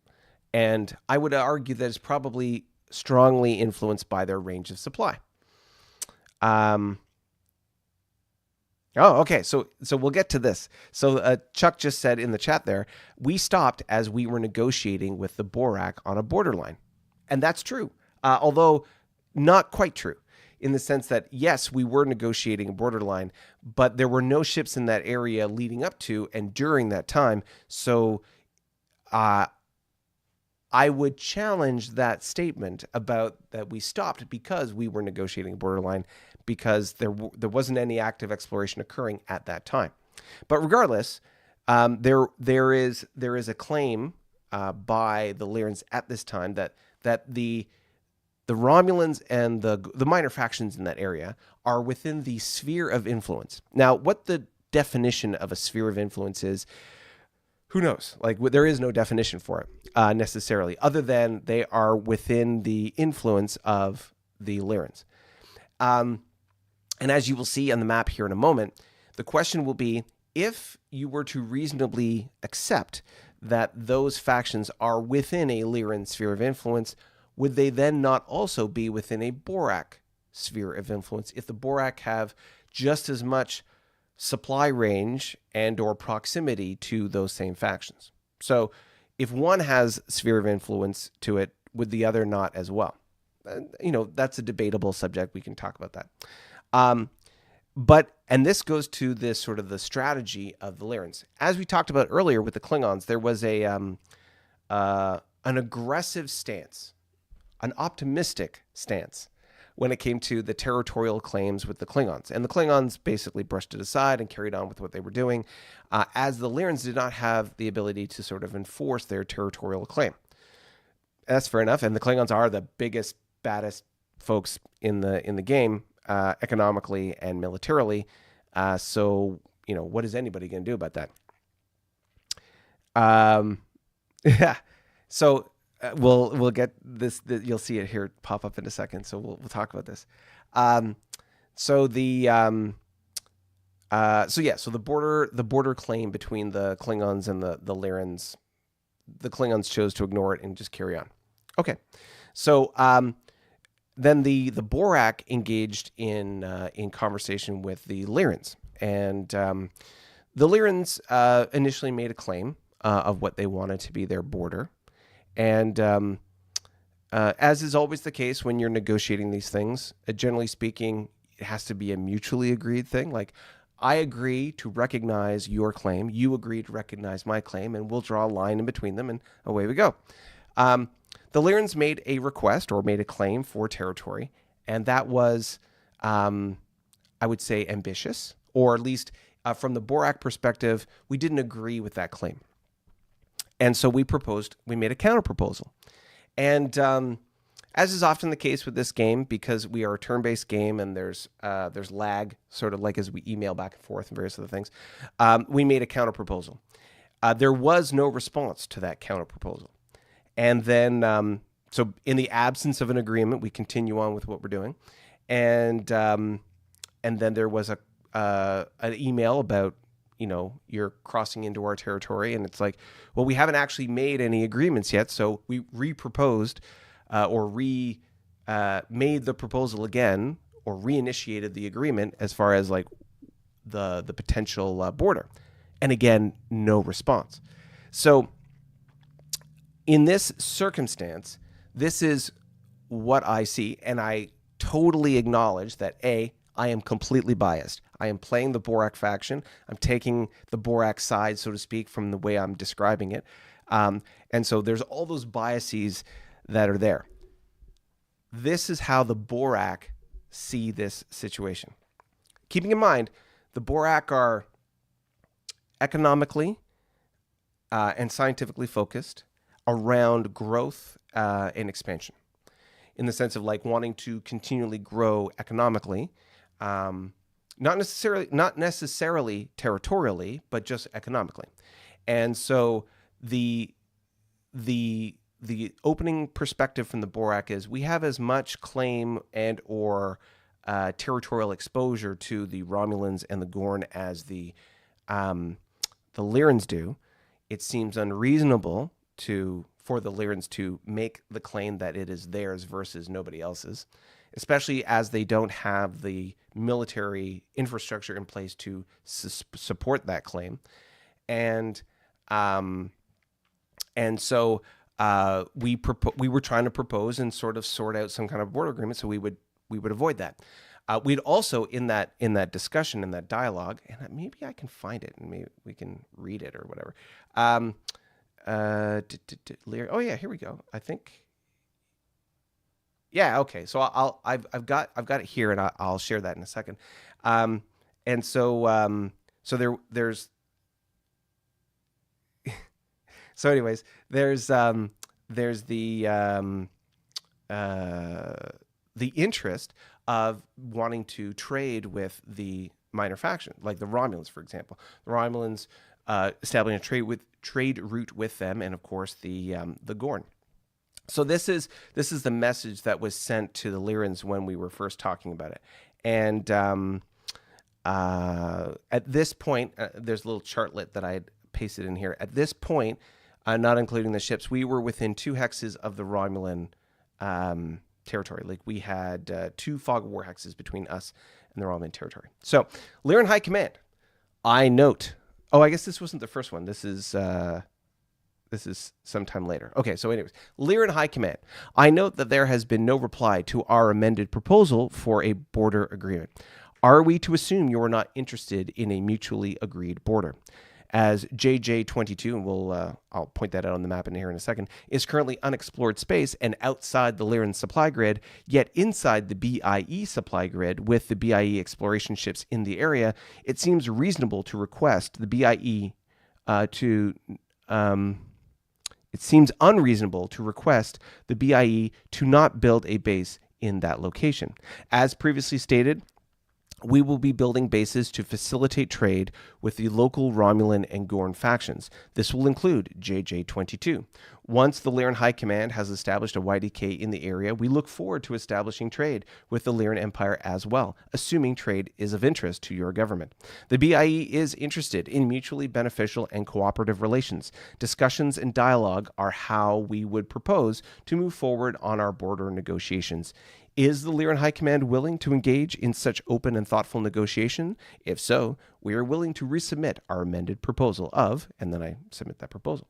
And I would argue that it's probably strongly influenced by their range of supply. Okay. So we'll get to this. So Chuck just said in the chat there, we stopped as we were negotiating with the Borak on a borderline. And that's true, although not quite true, in the sense that, yes, we were negotiating a borderline, but there were no ships in that area leading up to and during that time. So I would challenge that statement about that we stopped because we were negotiating a borderline, because there wasn't any active exploration occurring at that time. But regardless, there is a claim by the Lyrans at this time that the Romulans and the minor factions in that area are within the sphere of influence. Now, what the definition of a sphere of influence is, who knows? Like, there is no definition for it necessarily, other than they are within the influence of the Lyrans. And as you will see on the map here in a moment, the question will be, if you were to reasonably accept that those factions are within a Lyran sphere of influence, would they then not also be within a Borak sphere of influence if the Borak have just as much supply range and or proximity to those same factions? So if one has sphere of influence to it, would the other not as well? That's a debatable subject. We can talk about that. And this goes to this sort of the strategy of the Lyrans. As we talked about earlier with the Klingons, there was an aggressive stance, an optimistic stance when it came to the territorial claims with the Klingons. And the Klingons basically brushed it aside and carried on with what they were doing, as the Lyrans did not have the ability to sort of enforce their territorial claim. That's fair enough. And the Klingons are the biggest, baddest folks in the game, economically and militarily. So, what is anybody going to do about that? Yeah. So we'll get this. You'll see it here pop up in a second. So we'll talk about this. So the border claim between the Klingons and the Lyrans, the Klingons chose to ignore it and just carry on. Okay. So then the Borak engaged in conversation with the Lyrans, and the Lyrans initially made a claim of what they wanted to be their border, and as is always the case when you're negotiating these things, generally speaking, it has to be a mutually agreed thing. Like, I agree to recognize your claim, you agree to recognize my claim, and we'll draw a line in between them, and away we go. The Lyrans made a request or made a claim for territory, and that was, I would say, ambitious, or at least from the Borak perspective, we didn't agree with that claim. And so we made a counter proposal. And as is often the case with this game, because we are a turn-based game and there's lag, sort of like as we email back and forth and various other things, we made a counter proposal. There was no response to that counter proposal. And then, so in the absence of an agreement, we continue on with what we're doing. And then there was an email about, you're crossing into our territory. And it's like, well, we haven't actually made any agreements yet. So we re-proposed or made the proposal again, or reinitiated the agreement as far as like the potential border. And again, no response. So in this circumstance, this is what I see, and I totally acknowledge that I am completely biased. I am playing the Borak faction. I'm taking the Borak side, so to speak, from the way I'm describing it. And so there's all those biases that are there. This is how the Borak see this situation. Keeping in mind, the Borak are economically and scientifically focused around growth and expansion, in the sense of like wanting to continually grow economically, not necessarily territorially, but just economically. And so the opening perspective from the Borak is we have as much claim and or territorial exposure to the Romulans and the Gorn as the Lyrans do. It seems unreasonable for the Lyrans to make the claim that it is theirs versus nobody else's, especially as they don't have the military infrastructure in place to support that claim. And so we were trying to propose and sort of sort out some kind of border agreement so we would avoid that. We'd also in that discussion, in that dialogue, and maybe I can find it and maybe we can read it or whatever. Oh yeah, here we go. I think. Yeah. Okay. So I've got it here, and I'll share that in a second. And so there's. So anyways, there's the interest of wanting to trade with the minor faction, like the Romulans, for example. The Romulans establishing a trade route with them, and of course the Gorn. So this is the message that was sent to the Lyrans when we were first talking about it. And at this point, there's a little chartlet that I had pasted in here. At this point, not including the ships, we were within 2 hexes of the Romulan territory. Like we had 2 fog of war hexes between us and the Romulan territory. So Lyran High Command, I note. Oh, I guess this wasn't the first one. This is sometime later. Okay, so anyways, Lyran High Command, I note that there has been no reply to our amended proposal for a border agreement. Are we to assume you are not interested in a mutually agreed border? As JJ22, and I'll point that out on the map in here in a second, is currently unexplored space and outside the Lyran supply grid, yet inside the BIE supply grid with the BIE exploration ships in the area, it seems reasonable to request the BIE it seems unreasonable to request the BIE to not build a base in that location. As previously stated, we will be building bases to facilitate trade with the local Romulan and Gorn factions. This will include JJ22. Once the Lyran High Command has established a YDK in the area, we look forward to establishing trade with the Lyran Empire as well, assuming trade is of interest to your government. The BIE is interested in mutually beneficial and cooperative relations. Discussions and dialogue are how we would propose to move forward on our border negotiations. Is the Lyran High Command willing to engage in such open and thoughtful negotiation? If so, we are willing to resubmit our amended proposal of, and then I submit that proposal.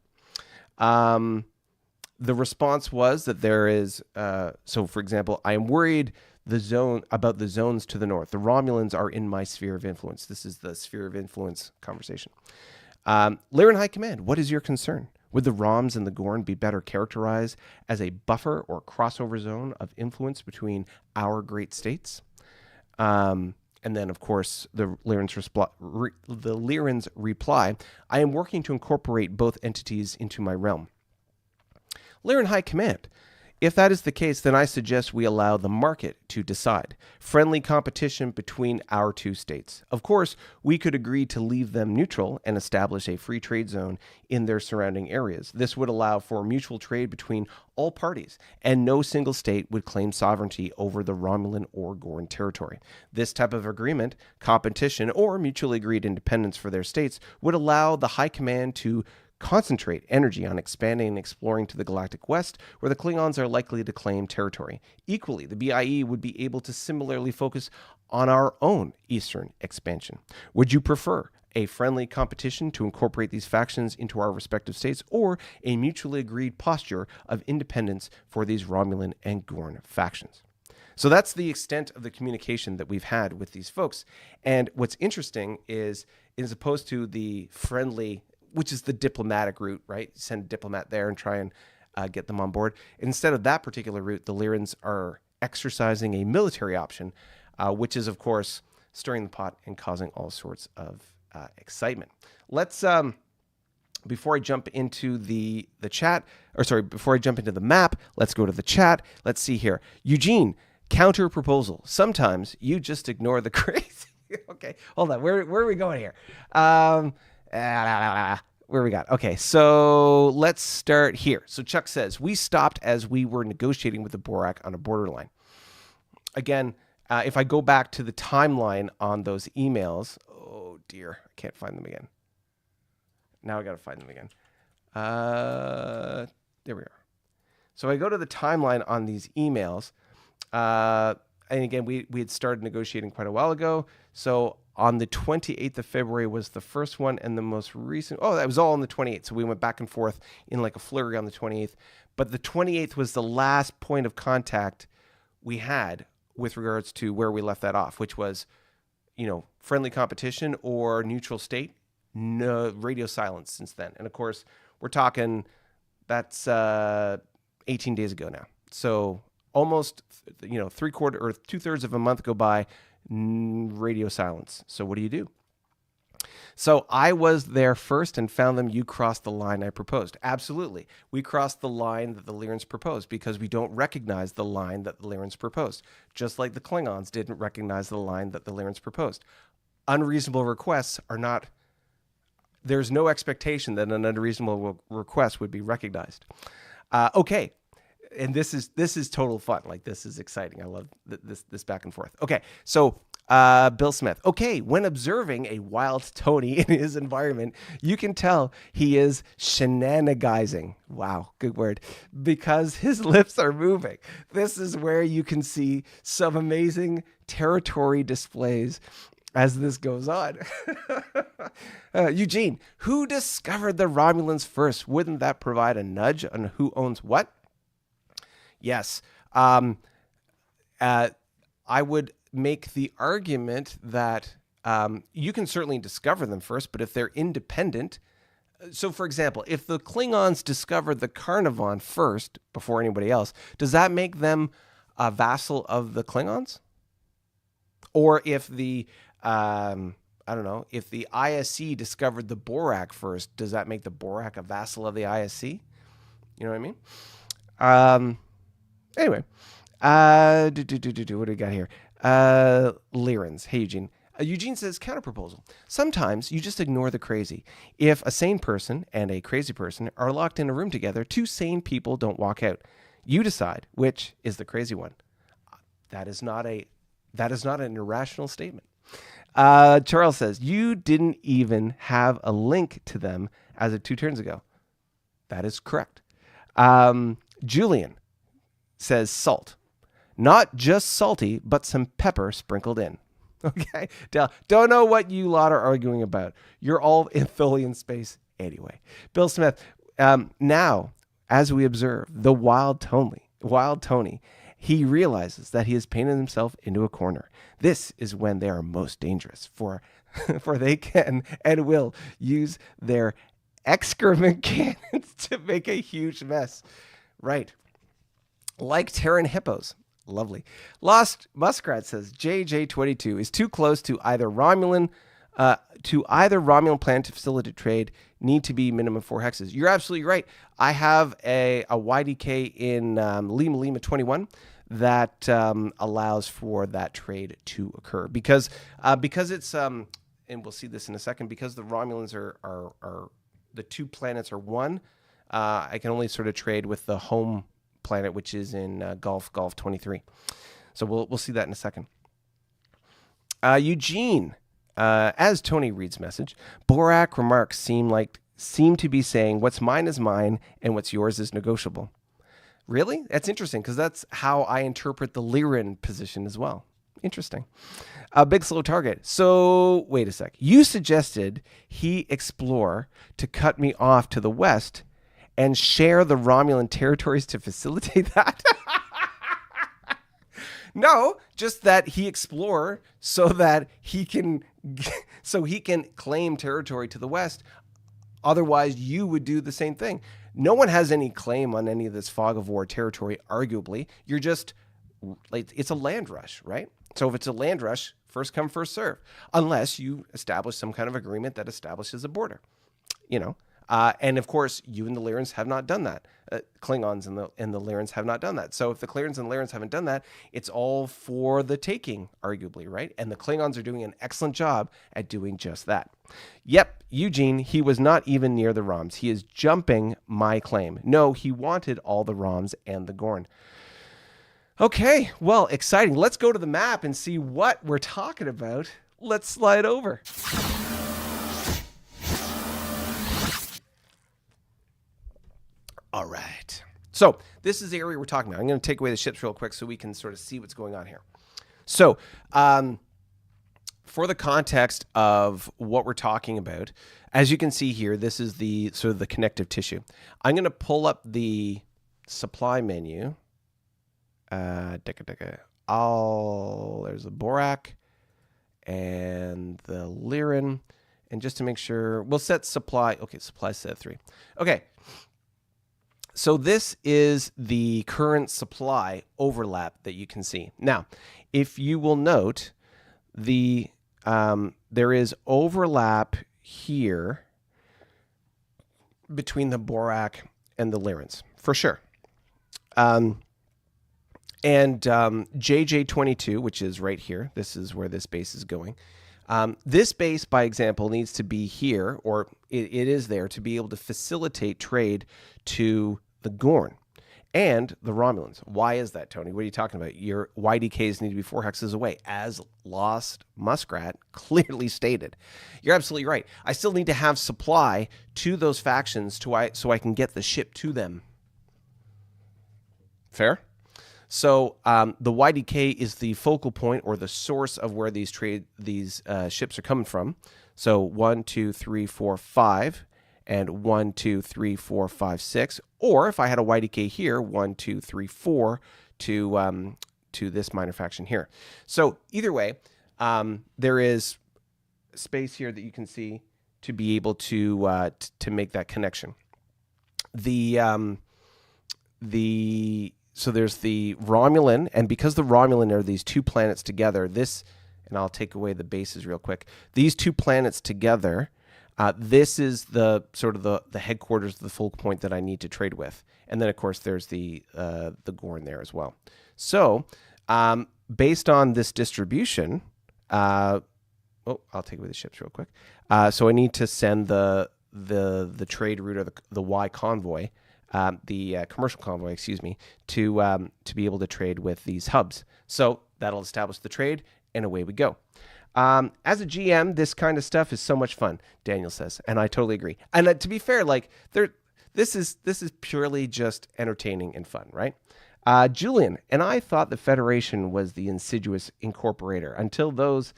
The response was that there is, so for example, I am worried about the zones to the north. The Romulans are in my sphere of influence. This is the sphere of influence conversation. Lyran High Command, what is your concern? Would the Roms and the Gorn be better characterized as a buffer or crossover zone of influence between our great states? And then, of course, the Lyran's reply, I am working to incorporate both entities into my realm. Lyran High Command, if that is the case, then I suggest we allow the market to decide. Friendly competition between our two states. Of course, we could agree to leave them neutral and establish a free trade zone in their surrounding areas. This would allow for mutual trade between all parties, and no single state would claim sovereignty over the Romulan or Gorn territory. This type of agreement, competition, or mutually agreed independence for their states would allow the High Command to concentrate energy on expanding and exploring to the galactic west, where the Klingons are likely to claim territory. Equally, the BIE would be able to similarly focus on our own eastern expansion. Would you prefer a friendly competition to incorporate these factions into our respective states, or a mutually agreed posture of independence for these Romulan and Gorn factions? So that's the extent of the communication that we've had with these folks. And what's interesting is, as opposed to the friendly, which is the diplomatic route, right? Send a diplomat there and try and get them on board. Instead of that particular route, the Lyrans are exercising a military option, which is, of course, stirring the pot and causing all sorts of excitement. Let's, before I jump into the chat, before I jump into the map, let's go to the chat. Let's see here. Eugene, counter proposal. Sometimes you just ignore the crazy. Okay, hold on. Where are we going here? Where we got? Okay, so let's start here. So Chuck says, we stopped as we were negotiating with the Borak on a borderline. Again, if I go back to the timeline on those emails, oh dear, I can't find them again. Now I got to find them again. There we are. So I go to the timeline on these emails, and again, we had started negotiating quite a while ago. So on the 28th of February was the first one, and the most recent, that was all on the 28th. So we went back and forth in like a flurry on the 28th. But the 28th was the last point of contact we had with regards to where we left that off, which was, friendly competition or neutral state. No radio silence since then. And of course, we're talking, that's 18 days ago now. So almost, 3/4 or 2/3 of a month go by, radio silence. So what do you do? So I was there first and found them. You crossed the line I proposed. Absolutely. We crossed the line that the Lyrans proposed because we don't recognize the line that the Lyrans proposed. Just like the Klingons didn't recognize the line that the Lyrans proposed. Unreasonable requests are not, there's no expectation that an unreasonable request would be recognized. Okay. And this is total fun. Like, this is exciting. I love this back and forth. Okay, so Bill Smith. Okay, when observing a wild Tony in his environment, you can tell he is shenanigizing. Wow, good word. Because his lips are moving. This is where you can see some amazing territory displays as this goes on. Eugene, who discovered the Romulans first? Wouldn't that provide a nudge on who owns what? Yes. I would make the argument that you can certainly discover them first, but if they're independent, so for example, if the Klingons discovered the Carnivon first before anybody else, does that make them a vassal of the Klingons? Or if the, if the ISC discovered the Borak first, does that make the Borak a vassal of the ISC? You know what I mean? Anyway, what do we got here? Lyrans. Hey, Eugene. Eugene says, counterproposal. Sometimes you just ignore the crazy. If a sane person and a crazy person are locked in a room together, two sane people don't walk out. You decide which is the crazy one. That is not an irrational statement. Charles says, you didn't even have a link to them as of 2 turns ago. That is correct. Julian says salt. Not just salty, but some pepper sprinkled in. Okay? Don't know what you lot are arguing about. You're all in Tholian space anyway. Bill Smith, now, as we observe the wild Tony, he realizes that he has painted himself into a corner. This is when they are most dangerous, for they can and will use their excrement cannons to make a huge mess. Right. Like Terran hippos. Lovely. Lost Muskrat says JJ22 is too close to either Romulan planet to facilitate trade. Need to be minimum 4 hexes. You're absolutely right. I have a YDK in Lima 21 that allows for that trade to occur because it's and we'll see this in a second, because the Romulans are the 2 planets are one. I can only sort of trade with the home planet, which is in Golf 23. So we'll see that in a second. Eugene, as Tony reads message, Borak remarks seem to be saying what's mine is mine and what's yours is negotiable. Really? That's interesting, because that's how I interpret the Lyran position as well. Interesting. Big slow target. So wait a sec. You suggested he explore to cut me off to the west and share the Romulan territories to facilitate that? No, just that he explore so that he can claim territory to the west. Otherwise, you would do the same thing. No one has any claim on any of this fog of war territory, arguably. You're just, like, it's a land rush, right? So if it's a land rush, first come, first serve. Unless you establish some kind of agreement that establishes a border, and of course, you and the Lyrans have not done that. Klingons and the Lyrans have not done that. So if the Klingons and Lyrans haven't done that, it's all for the taking, arguably, right? And the Klingons are doing an excellent job at doing just that. Yep, Eugene, he was not even near the Roms. He is jumping my claim. No, he wanted all the Roms and the Gorn. Okay, well, exciting. Let's go to the map and see what we're talking about. Let's slide over. All right. So this is the area we're talking about. I'm going to take away the ships real quick so we can sort of see what's going on here. So for the context of what we're talking about, as you can see here, this is the sort of the connective tissue. I'm going to pull up the supply menu. There's the Borak and the Lyran. And just to make sure, we'll set supply. Okay, supply set 3. Okay. So this is the current supply overlap that you can see. Now, if you will note, there is overlap here between the Borak and the Lyrans, for sure. And JJ22, which is right here, this is where this base is going. This base, by example, needs to be here, or it is there to be able to facilitate trade to the Gorn and the Romulans. Why is that, Tony? What are you talking about? Your YDKs need to be 4 hexes away, as Lost Muskrat clearly stated. You're absolutely right. I still need to have supply to those factions so I can get the ship to them. Fair? So the YDK is the focal point or the source of where these ships are coming from. So 1, 2, 3, 4, 5, and 1, 2, 3, 4, 5, 6. Or if I had a YDK here, 1, 2, 3, 4 to this minor faction here. So either way, there is space here that you can see to be able to make that connection. So there's the Romulan, and because the Romulan are these 2 planets together, and I'll take away the bases real quick. These 2 planets together, this is the sort of the headquarters, the focal point that I need to trade with. And then, of course, there's the Gorn there as well. So based on this distribution, Oh, I'll take away the ships real quick. So I need to send the trade route or the Y convoy, the commercial convoy, excuse me, to be able to trade with these hubs. So that'll establish the trade, and away we go. As a GM, this kind of stuff is so much fun, Daniel says, and I totally agree. And to be fair, like this is purely just entertaining and fun, right? Julian, and I thought the Federation was the insidious incorporator until those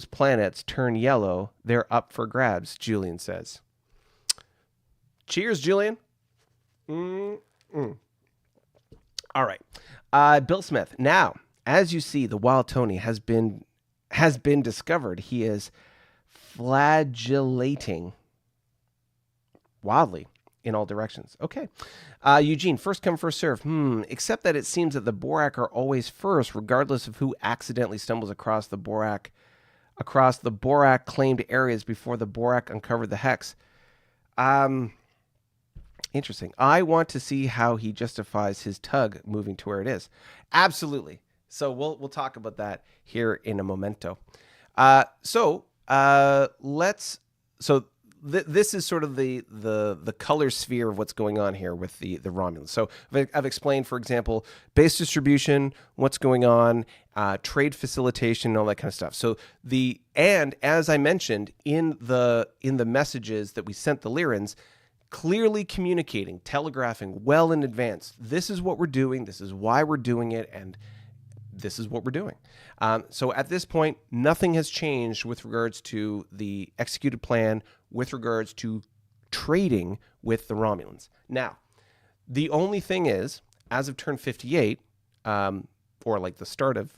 planets turn yellow. They're up for grabs, Julian says. Cheers, Julian. All right. Bill Smith. Now, as you see, the Wild Tony has been discovered. He is flagellating wildly in all directions. Okay. Eugene, first come, first serve. Except that it seems that the Borak are always first, regardless of who accidentally stumbles across the Borak claimed areas before the Borak uncovered the hex. Interesting. I want to see how he justifies his tug moving to where it is. Absolutely. So we'll talk about that here in a momento. This is sort of the color sphere of what's going on here with the Romulans. So I've explained, for example, base distribution, what's going on, trade facilitation, and all that kind of stuff. So and as I mentioned in the messages that we sent the Lyrans, clearly communicating, telegraphing well in advance. This is what we're doing. This is why we're doing it, and this is what we're doing. So at this point, nothing has changed with regards to the executed plan, with regards to trading with the Romulans. Now, the only thing is, as of turn 58, or like the start of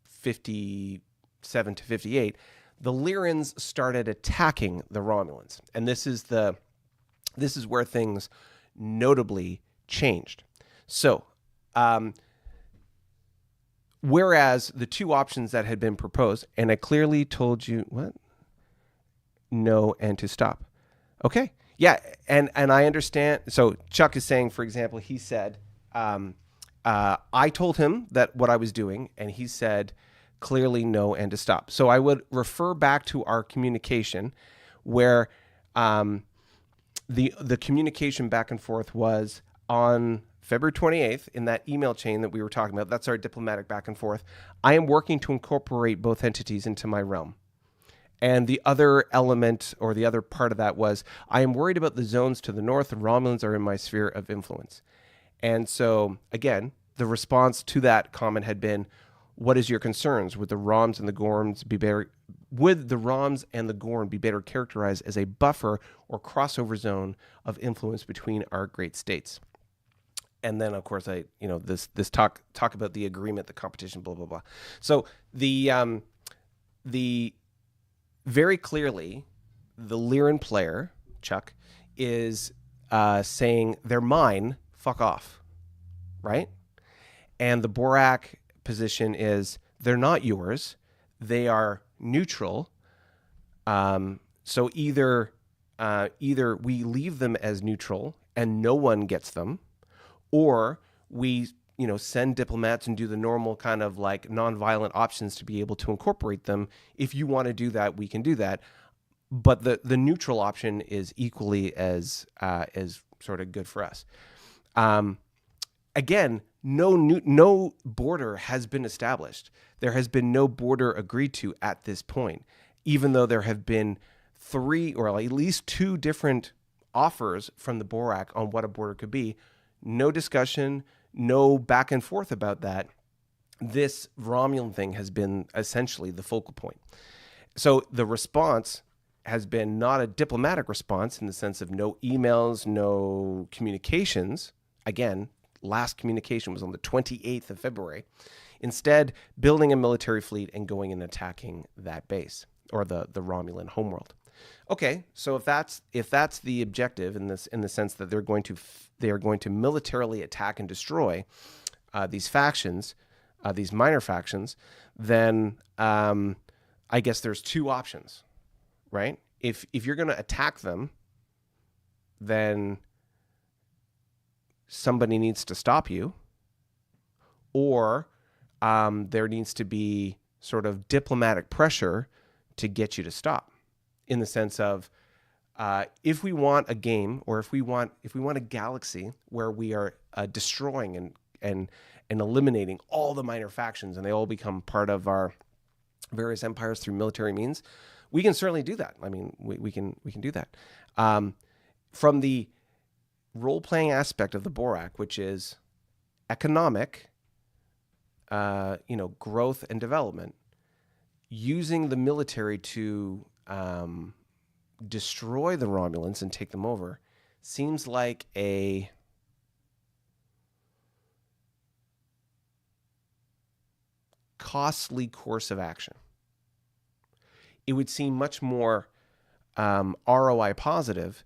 57 to 58, the Lyrans started attacking the Romulans. And this is where things notably changed. So, whereas the two options that had been proposed, and I clearly told you what? No, and to stop. Okay. Yeah. And I understand. So Chuck is saying, for example, he said, I told him that what I was doing, and he said clearly no, and to stop. So I would refer back to our communication where, the communication back and forth was on February 28th in that email chain that we were talking about. That's our diplomatic back and forth. I am working to incorporate both entities into my realm. And the other element or the other part of that was, I am worried about the zones to the north. The Romulans are in my sphere of influence. And so, again, the response to that comment had been, what is your concerns? Would the Roms and the Gorms be better? Would the Roms and the Gorn be better characterized as a buffer or crossover zone of influence between our great states? And then, of course, this talk about the agreement, the competition, blah blah blah. So the very clearly, the Lyran player Chuck is saying they're mine. Fuck off, right? And the Borak position is they're not yours. They are neutral. So either we leave them as neutral and no one gets them, or we send diplomats and do the normal kind of like nonviolent options to be able to incorporate them. If you want to do that, we can do that. But the neutral option is equally as sort of good for us. Again, no border has been established. There has been no border agreed to at this point, even though there have been 3 or at least 2 different offers from the Borak on what a border could be. No discussion, no back and forth about that. This Romulan thing has been essentially the focal point. So the response has been not a diplomatic response in the sense of no emails, no communications. Again, last communication was on the 28th of February. Instead, building a military fleet and going and attacking that base or the Romulan homeworld. Okay, so if that's the objective in the sense that they are going to militarily attack and destroy these factions, these minor factions, then I guess there's 2 options, right? If you're going to attack them, then somebody needs to stop you, or there needs to be sort of diplomatic pressure to get you to stop, in the sense of if we want a game, or if we want a galaxy where we are destroying and eliminating all the minor factions and they all become part of our various empires through military means, we can certainly do that. I mean, we can do that. From the role-playing aspect of the Borak, which is economic, growth and development, using the military to destroy the Romulans and take them over seems like a costly course of action. It would seem much more ROI positive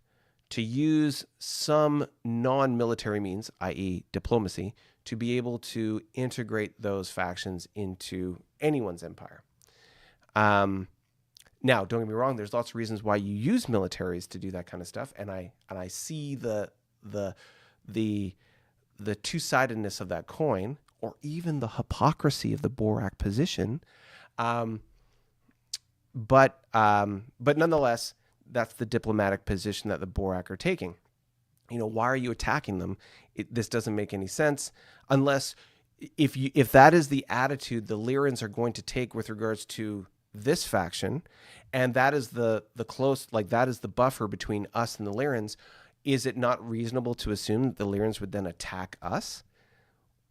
to use some non-military means, i.e. diplomacy, to be able to integrate those factions into anyone's empire. Now, don't get me wrong, there's lots of reasons why you use militaries to do that kind of stuff, and I see the two-sidedness of that coin, or even the hypocrisy of the Borak position. But nonetheless, that's the diplomatic position that the Borak are taking. Why are you attacking them? This doesn't make any sense unless if that is the attitude the Lyrans are going to take with regards to this faction, and that is the buffer between us and the Lyrans. Is it not reasonable to assume that the Lyrans would then attack us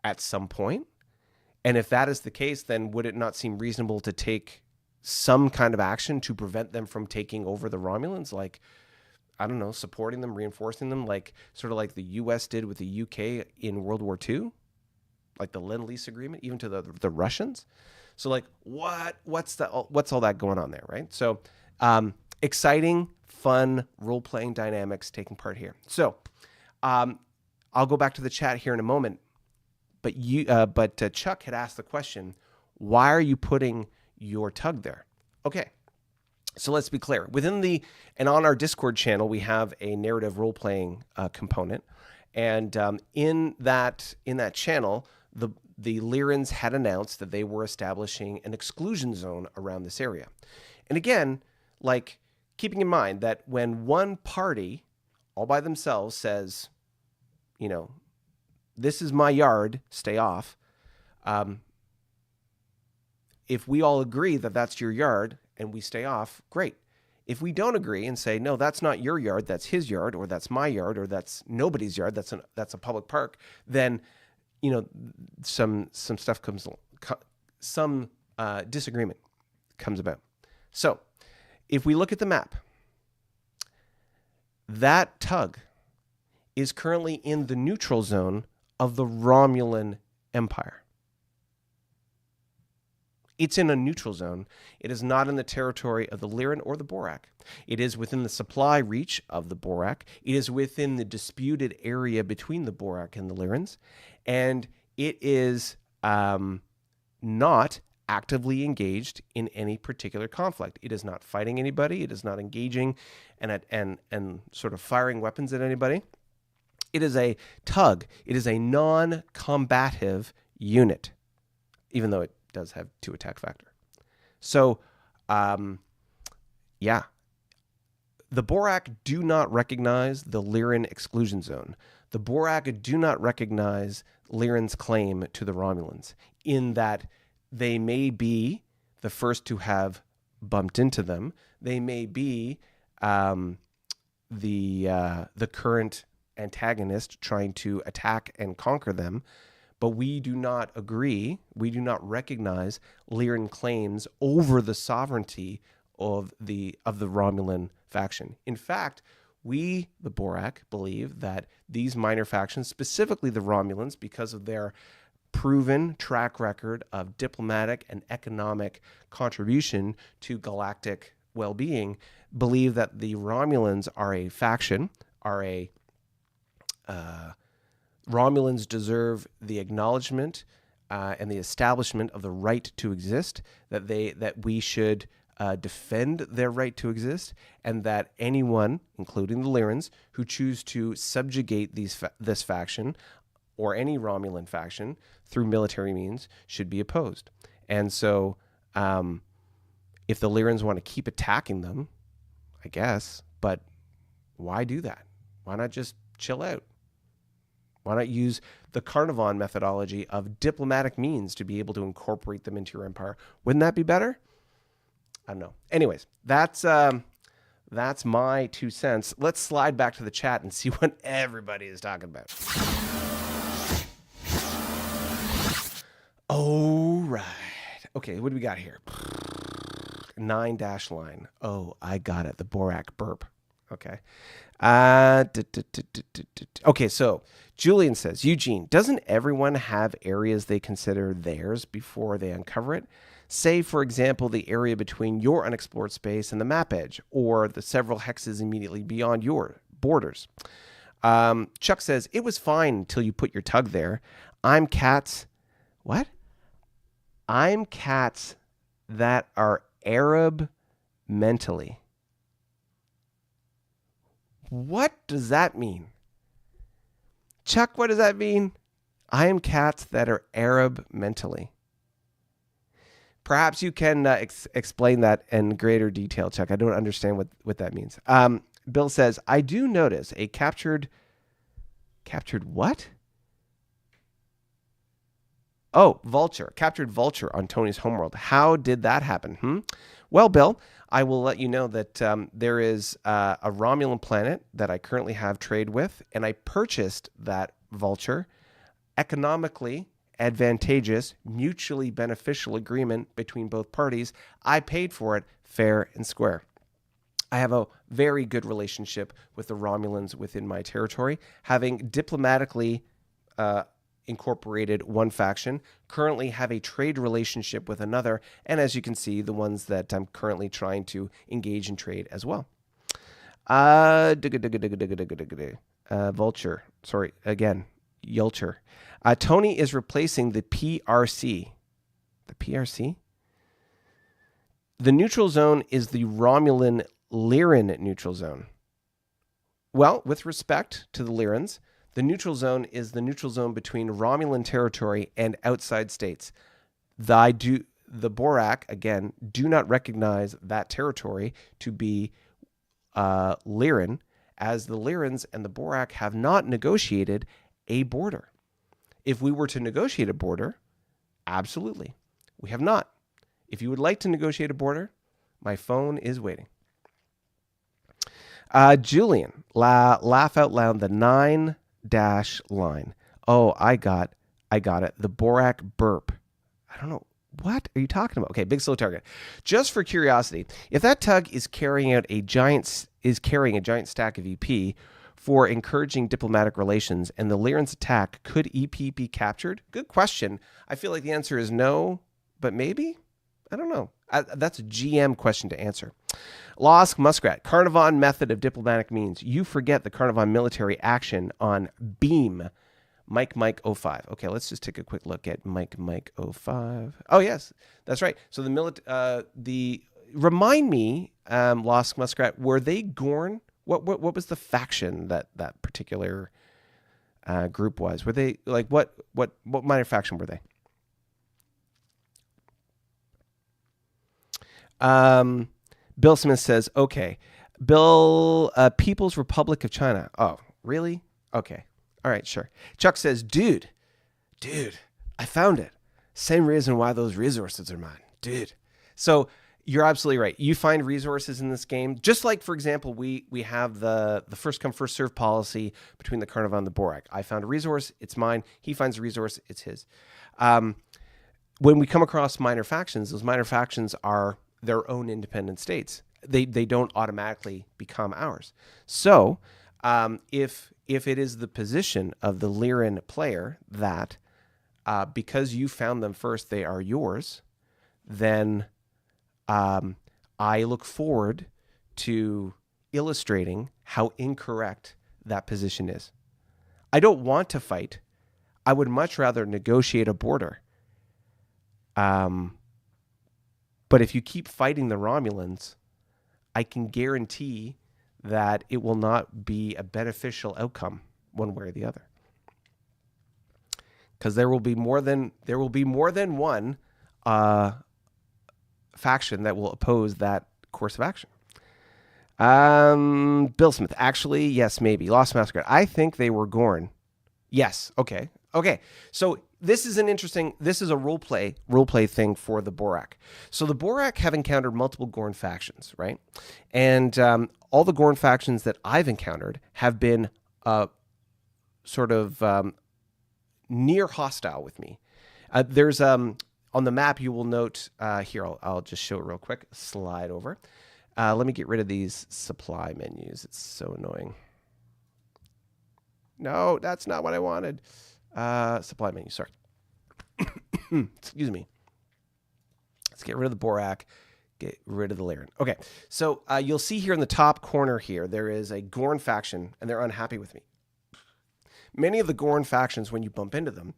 at some point? And if that is the case, then would it not seem reasonable to take some kind of action to prevent them from taking over the Romulans? Like, I don't know, supporting them, reinforcing them, sort of like the US did with the UK in World War II, like the Lend-Lease agreement, even to the Russians. So what's all that going on there, right? So exciting, fun role-playing dynamics taking part here. So I'll go back to the chat here in a moment, but Chuck had asked the question, why are you putting your tug there? Okay, so let's be clear. And on our Discord channel, we have a narrative role-playing component, and in that channel, the Lyrans had announced that they were establishing an exclusion zone around this area. And again, keeping in mind that when one party all by themselves says, this is my yard, stay off. If we all agree that that's your yard and we stay off, great. If we don't agree and say, no, that's not your yard, that's his yard, or that's my yard, or that's nobody's yard, that's a public park, then some stuff some disagreement comes about. So if we look at the map, that tug is currently in the neutral zone of the Romulan Empire. It's in a neutral zone. It is not in the territory of the Lyran or the Borak. It is within the supply reach of the Borak. It is within the disputed area between the Borak and the Lyrans. And it is not actively engaged in any particular conflict. It is not fighting anybody. It is not engaging and sort of firing weapons at anybody. It is a tug. It is a non-combative unit, even though it does have 2 attack factor. So, the Borak do not recognize the Lyran exclusion zone. The Borak do not recognize Lyran's claim to the Romulans, in that they may be the first to have bumped into them. They may be the current antagonist trying to attack and conquer them. But we do not agree, we do not recognize Lyran claims over the sovereignty of the Romulan faction. In fact, we, the Borak, believe that these minor factions, specifically the Romulans, because of their proven track record of diplomatic and economic contribution to galactic well-being, believe that the Romulans are a faction, Romulans deserve the acknowledgement and the establishment of the right to exist, that we should defend their right to exist, and that anyone, including the Lyrans, who choose to subjugate this faction or any Romulan faction through military means should be opposed. And so If the Lyrans want to keep attacking them, I guess, but why do that? Why not just chill out? Why not use the Carnarvon methodology of diplomatic means to be able to incorporate them into your empire? Wouldn't that be better? I don't know. Anyways, that's my 2 cents. Let's slide back to the chat and see what everybody is talking about. All right. Okay, what do we got here? 9- line. Oh, I got it. The Borak burp. Okay. Okay, so Julian says, Eugene, doesn't everyone have areas they consider theirs before they uncover it? Say, for example, the area between your unexplored space and the map edge, or the several hexes immediately beyond your borders. Chuck says, it was fine until you put your tug there. I'm cats. What? I'm cats that are Arab mentally. What does that mean? Chuck, what does that mean? I am cats that are Arab mentally. Perhaps you can explain that in greater detail, Chuck. I don't understand what that means. Bill says, I do notice a captured what? Oh, vulture. Captured vulture on Tony's homeworld. How did that happen? Well, Bill, I will let you know that there is a Romulan planet that I currently have trade with, and I purchased that vulture. Economically advantageous, mutually beneficial agreement between both parties. I paid for it fair and square. I have a very good relationship with the Romulans within my territory, having diplomatically incorporated one faction, currently have a trade relationship with another, and as you can see, the ones that I'm currently trying to engage in trade as well. Vulture. Sorry, again, Yulcher. Tony is replacing the PRC. The PRC? The neutral zone is the Romulan Lyran neutral zone. Well, with respect to the Lyrans, the neutral zone is the neutral zone between Romulan territory and outside states. The Borak, again, do not recognize that territory to be Lyran, as the Lyrans and the Borak have not negotiated a border. If we were to negotiate a border, absolutely. We have not. If you would like to negotiate a border, my phone is waiting. Julian, laugh out loud, the 9- line. Oh, I got it. The Borak burp. I don't know. What are you talking about? Okay, big slow target. Just for curiosity, if that tug is carrying a giant stack of EP for encouraging diplomatic relations, and the Lyran's attack, could EP be captured? Good question. I feel like the answer is no, but maybe? I don't know. That's a GM question to answer. Losk Muskrat, Carnarvon method of diplomatic means. You forget the Carnarvon military action on Beam. Mike 05. Okay, let's just take a quick look at Mike 05. Oh yes, that's right. So remind me, Losk Muskrat, were they Gorn? What was the faction that particular group was? Were they like what minor faction were they? Bill Smith says, okay. Bill, People's Republic of China. Oh, really? Okay. All right, sure. Chuck says, dude, I found it. Same reason why those resources are mine. Dude. So you're absolutely right. You find resources in this game. Just like, for example, we have the first come, first serve policy between the Carnarvon and the Borak. I found a resource, it's mine. He finds a resource, it's his. When we come across minor factions, those minor factions are their own independent states. They don't automatically become ours. So if it is the position of the Lyran player that because you found them first, they are yours, then I look forward to illustrating how incorrect that position is. I don't want to fight. I would much rather negotiate a border. But if you keep fighting the Romulans, I can guarantee that it will not be a beneficial outcome one way or the other. Because there will be more than one faction that will oppose that course of action. Bill Smith, actually, yes, maybe. Lost Massacre. I think they were Gorn. Yes. Okay. So this is a role play thing for the Borak. So the Borak have encountered multiple Gorn factions, right? And all the Gorn factions that I've encountered have been sort of near hostile with me. There's on the map, you will note here, I'll just show it real quick. Slide over. Let me get rid of these supply menus. It's so annoying. No, that's not what I wanted. Supply menu, sorry. Excuse me. Let's get rid of the Borak, get rid of the Lyran. Okay, so you'll see here in the top corner here, there is a Gorn faction, and they're unhappy with me. Many of the Gorn factions, when you bump into them,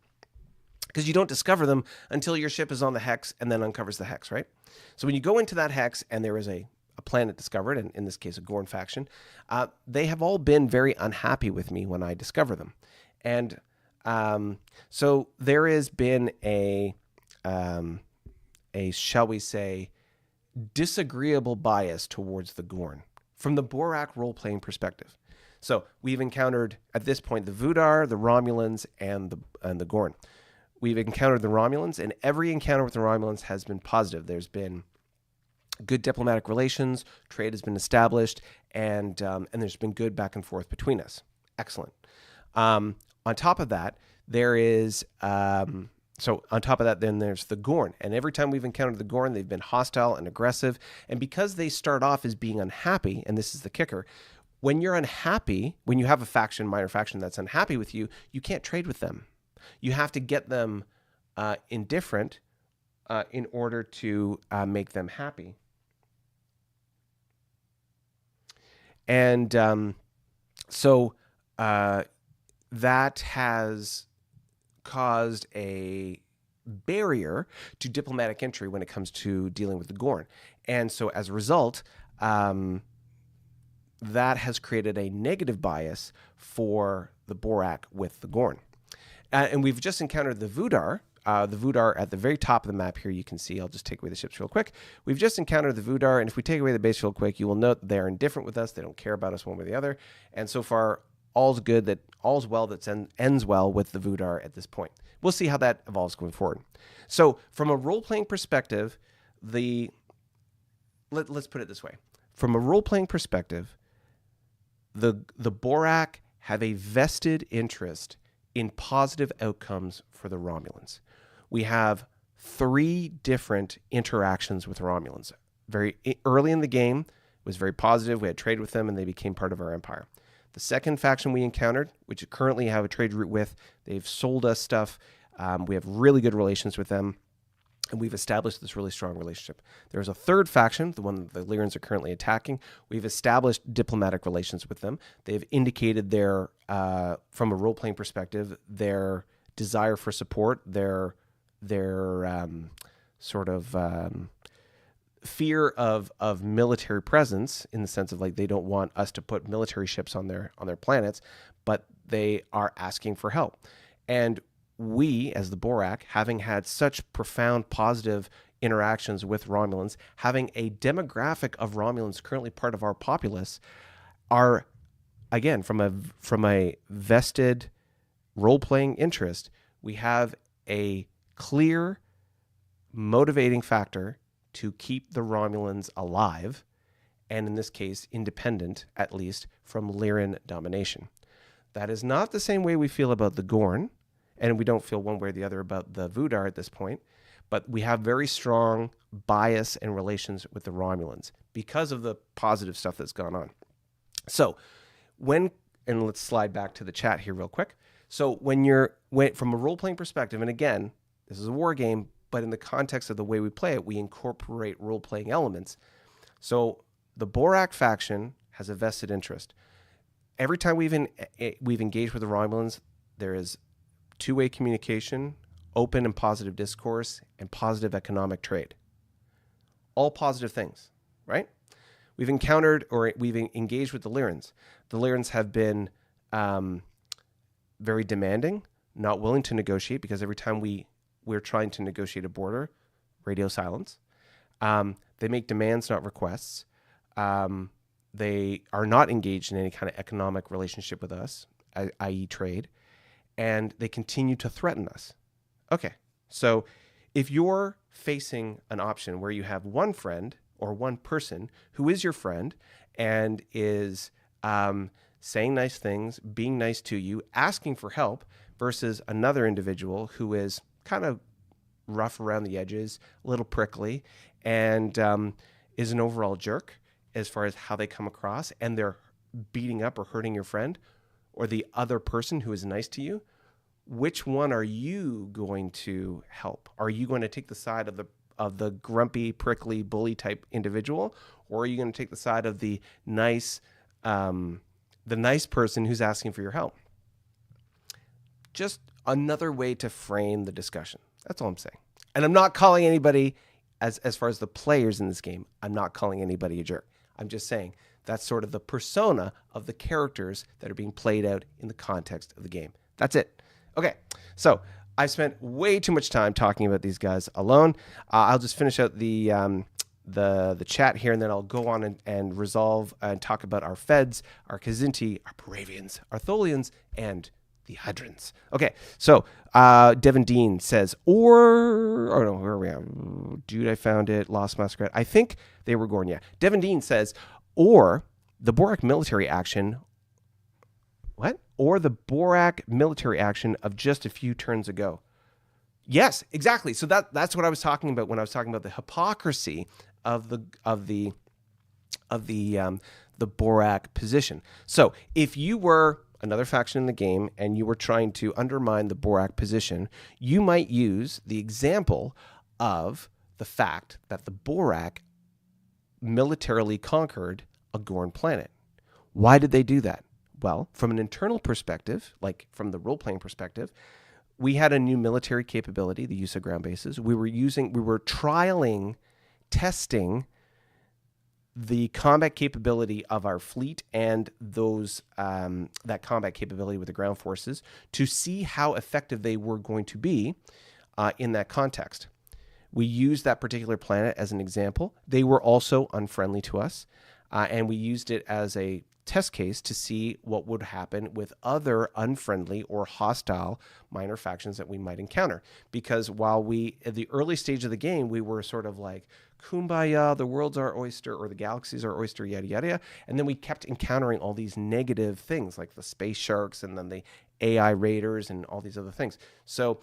because you don't discover them until your ship is on the hex and then uncovers the hex, right? So when you go into that hex and there is a planet discovered, and in this case a Gorn faction, they have all been very unhappy with me when I discover them. And so there has been a shall we say, disagreeable bias towards the Gorn from the Borak role-playing perspective. So we've encountered, at this point, the Vudar, the Romulans, and the Gorn. We've encountered the Romulans, and every encounter with the Romulans has been positive. There's been good diplomatic relations, trade has been established, and there's been good back and forth between us. Excellent. On top of that, there is then there's the Gorn, and every time we've encountered the Gorn, they've been hostile and aggressive, and because they start off as being unhappy, and this is the kicker, when you're unhappy, when you have a minor faction that's unhappy with you, you can't trade with them. You have to get them indifferent in order to make them happy. And so that has caused a barrier to diplomatic entry when it comes to dealing with the Gorn. And so as a result, that has created a negative bias for the Borak with the Gorn. And we've just encountered the Vudar. The Vudar at the very top of the map here, you can see, I'll just take away the ships real quick. We've just encountered the Vudar, and if we take away the base real quick, you will note they're indifferent with us. They don't care about us one way or the other. And so far, all's well that ends well with the Vudar at this point. We'll see how that evolves going forward. So from a role-playing perspective, let's put it this way. From a role-playing perspective, the Borak have a vested interest in positive outcomes for the Romulans. We have 3 different interactions with Romulans. Very early in the game, it was very positive. We had trade with them, and they became part of our empire. The second faction we encountered, which we currently have a trade route with, they've sold us stuff. We have really good relations with them, and we've established this really strong relationship. There's a third faction, the one that the Lyrans are currently attacking. We've established diplomatic relations with them. They've indicated their, from a role-playing perspective, their desire for support, their sort of fear of military presence, in the sense of like they don't want us to put military ships on their planets, but they are asking for help. And we, as the Borak, having had such profound positive interactions with Romulans, having a demographic of Romulans currently part of our populace, are, again, from a vested role-playing interest, we have a clear motivating factor to keep the Romulans alive, and in this case, independent, at least, from Lyran domination. That is not the same way we feel about the Gorn, and we don't feel one way or the other about the Vudar at this point, but we have very strong bias and relations with the Romulans because of the positive stuff that's gone on. So and let's slide back to the chat here real quick. So when from a role-playing perspective, and again, this is a war game, but in the context of the way we play it, we incorporate role-playing elements. So the Borak faction has a vested interest. Every time we've engaged with the Romulans, there is two-way communication, open and positive discourse, and positive economic trade. All positive things, right? We've engaged with the Lyrans. The Lyrans have been very demanding, not willing to negotiate, because every time we're trying to negotiate a border, radio silence. They make demands, not requests. They are not engaged in any kind of economic relationship with us, i.e. trade, and they continue to threaten us. Okay, so if you're facing an option where you have one friend or one person who is your friend and is saying nice things, being nice to you, asking for help, versus another individual who is kind of rough around the edges, a little prickly, and is an overall jerk as far as how they come across, and they're beating up or hurting your friend or the other person who is nice to you, which one are you going to help? Are you going to take the side of the grumpy, prickly, bully type individual, or are you going to take the side of the nice person who's asking for your help? Just another way to frame the discussion. That's all I'm saying. And I'm not calling anybody, as far as the players in this game, I'm not calling anybody a jerk. I'm just saying that's sort of the persona of the characters that are being played out in the context of the game. That's it. Okay, so I've spent way too much time talking about these guys alone. I'll just finish out the chat here, and then I'll go on and resolve and talk about our Feds, our Khazinti, our Paravians, our Tholians, and the Hydrons. Okay, so Devin Dean says, where are we at? Dude, I found it. Lost Masquerade. I think they were Gorn, yeah. Devin Dean says, or the Borak military action. What? Or the Borak military action of just a few turns ago. Yes, exactly. So that's what I was talking about when I was talking about the hypocrisy of the Borak position. So if you were another faction in the game and you were trying to undermine the Borak position, you might use the example of the fact that the Borak militarily conquered a Gorn planet. Why did they do that? Well, from an internal perspective, like from the role-playing perspective, we had a new military capability, the use of ground bases. We were trialing, testing the combat capability of our fleet and those that combat capability with the ground forces to see how effective they were going to be in that context. We used that particular planet as an example. They were also unfriendly to us, and we used it as a test case to see what would happen with other unfriendly or hostile minor factions that we might encounter. Because while at the early stage of the game, we were sort of like, kumbaya, the world's our oyster, or the galaxy's our oyster, yada, yada, yada. And then we kept encountering all these negative things like the space sharks and then the AI raiders and all these other things. So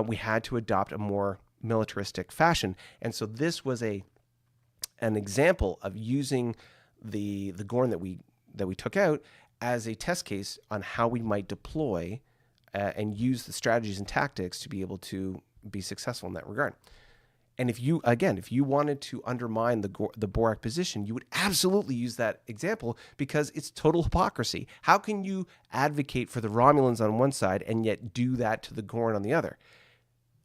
we had to adopt a more militaristic fashion. And so this was an example of using the Gorn that we took out as a test case on how we might deploy and use the strategies and tactics to be able to be successful in that regard. And if you wanted to undermine the Borak position, you would absolutely use that example because it's total hypocrisy. How can you advocate for the Romulans on one side and yet do that to the Gorn on the other?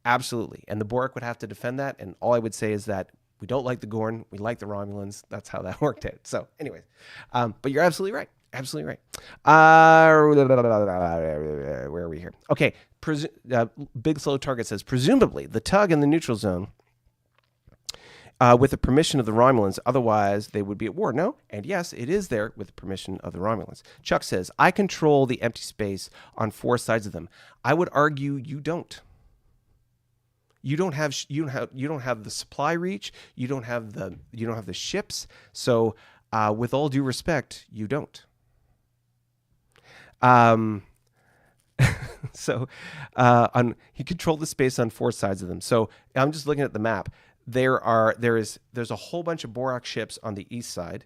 Absolutely. And the Borak would have to defend that. And all I would say is that we don't like the Gorn. We like the Romulans. That's how that worked out. So anyways, but you're absolutely right. Absolutely right. Where are we here? Okay. Big Slow Target says, presumably the tug in the neutral zone with the permission of the Romulans. Otherwise, they would be at war. No? And yes, it is there with the permission of the Romulans. Chuck says, I control the empty space on four sides of them. I would argue you don't. You don't have the supply reach. You don't have the ships. So, with all due respect, you don't. So, he controlled the space on four sides of them. So I'm just looking at the map. There's a whole bunch of Borak ships on the east side.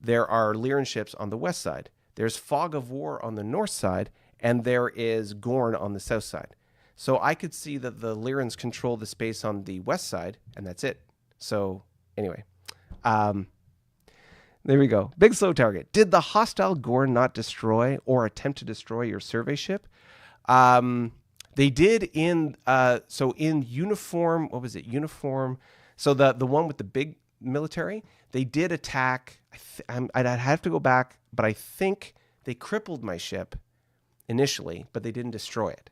There are Lyran ships on the west side. There's Fog of War on the north side, and there is Gorn on the south side. So I could see that the Lyrans control the space on the west side, and that's it. So anyway, there we go. Big Slow Target. Did the hostile Gorn not destroy or attempt to destroy your survey ship? They did in Uniform. What was it? Uniform. So the one with the big military, they did attack. I'd have to go back, but I think they crippled my ship initially, but they didn't destroy it.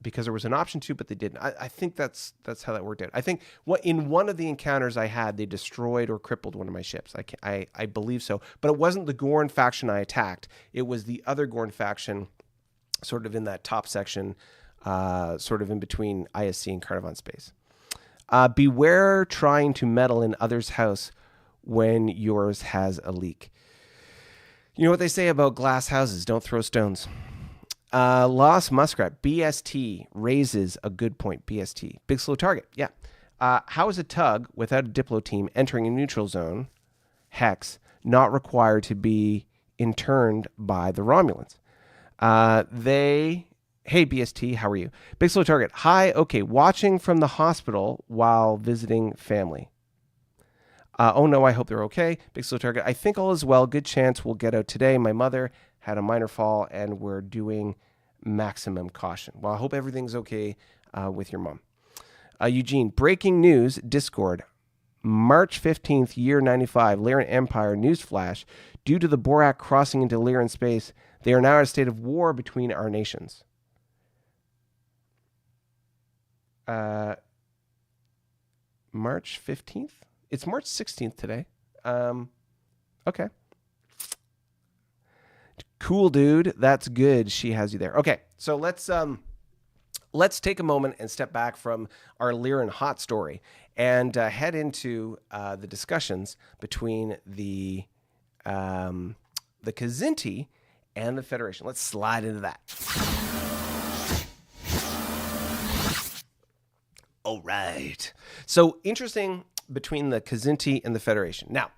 because there was an option to, but they didn't. I think that's how that worked out. I think in one of the encounters I had, they destroyed or crippled one of my ships. I believe so, but it wasn't the Gorn faction I attacked. It was the other Gorn faction, sort of in that top section, sort of in between ISC and Carnarvon space. Beware trying to meddle in others' house when yours has a leak. You know what they say about glass houses? Don't throw stones. Lost Muskrat, BST raises a good point. BST, big slow target. Yeah. How is a tug without a Diplo team entering a neutral zone, Hex, not required to be interned by the Romulans? Hey, BST, how are you? Big slow target. Hi, okay, watching from the hospital while visiting family. Oh no, I hope they're okay. Big slow target. I think all is well. Good chance we'll get out today. My mother had a minor fall and we're doing maximum caution. Well, I hope everything's okay with your mom. Eugene, breaking news, Discord. March 15th, year 95, Lyran Empire, newsflash. Due to the Borak crossing into Lyran space, they are now in a state of war between our nations. March 15th? It's March 16th today. Okay. Cool, dude. That's good. She has you there. Okay, so let's take a moment and step back from our Lyran hot story and head into the discussions between the Kzinti and the Federation. Let's slide into that. All right. So interesting between the Kzinti and the Federation. Now,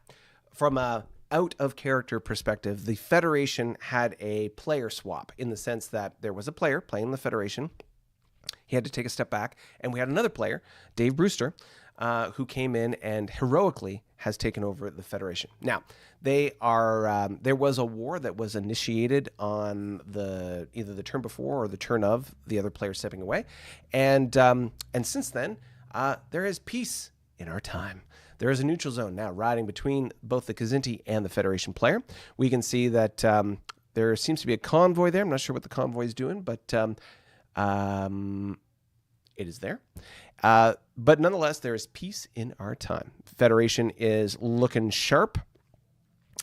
from a out of character perspective, the Federation had a player swap in the sense that there was a player playing the Federation. He had to take a step back, and we had another player, Dave Brewster, who came in and heroically has taken over the Federation. Now, they are there was a war that was initiated on either the turn before or the turn of the other player stepping away, and since then there is peace in our time. There is a neutral zone now riding between both the Kzinti and the Federation player. We can see that there seems to be a convoy there. I'm not sure what the convoy is doing, but it is there. But nonetheless, there is peace in our time. Federation is looking sharp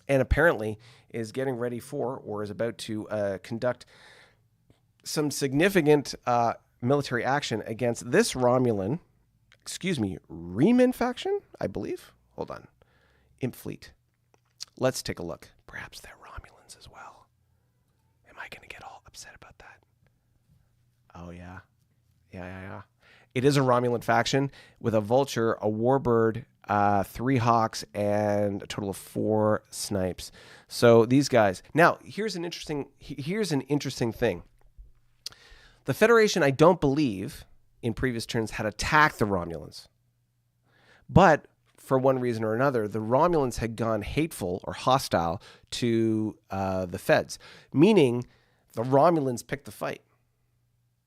and apparently is getting ready for or is about to conduct some significant military action against this Romulan, Reman faction, I believe. Hold on. Imp Fleet. Let's take a look. Perhaps they're Romulans as well. Am I going to get all upset about that? Oh, yeah. Yeah. It is a Romulan faction with a Vulture, a Warbird, 3 Hawks, and a total of 4 Snipes. So these guys. Now, here's an interesting thing. The Federation, I don't believe, in previous turns, had attacked the Romulans. But for one reason or another, the Romulans had gone hateful or hostile to the Feds, meaning the Romulans picked the fight.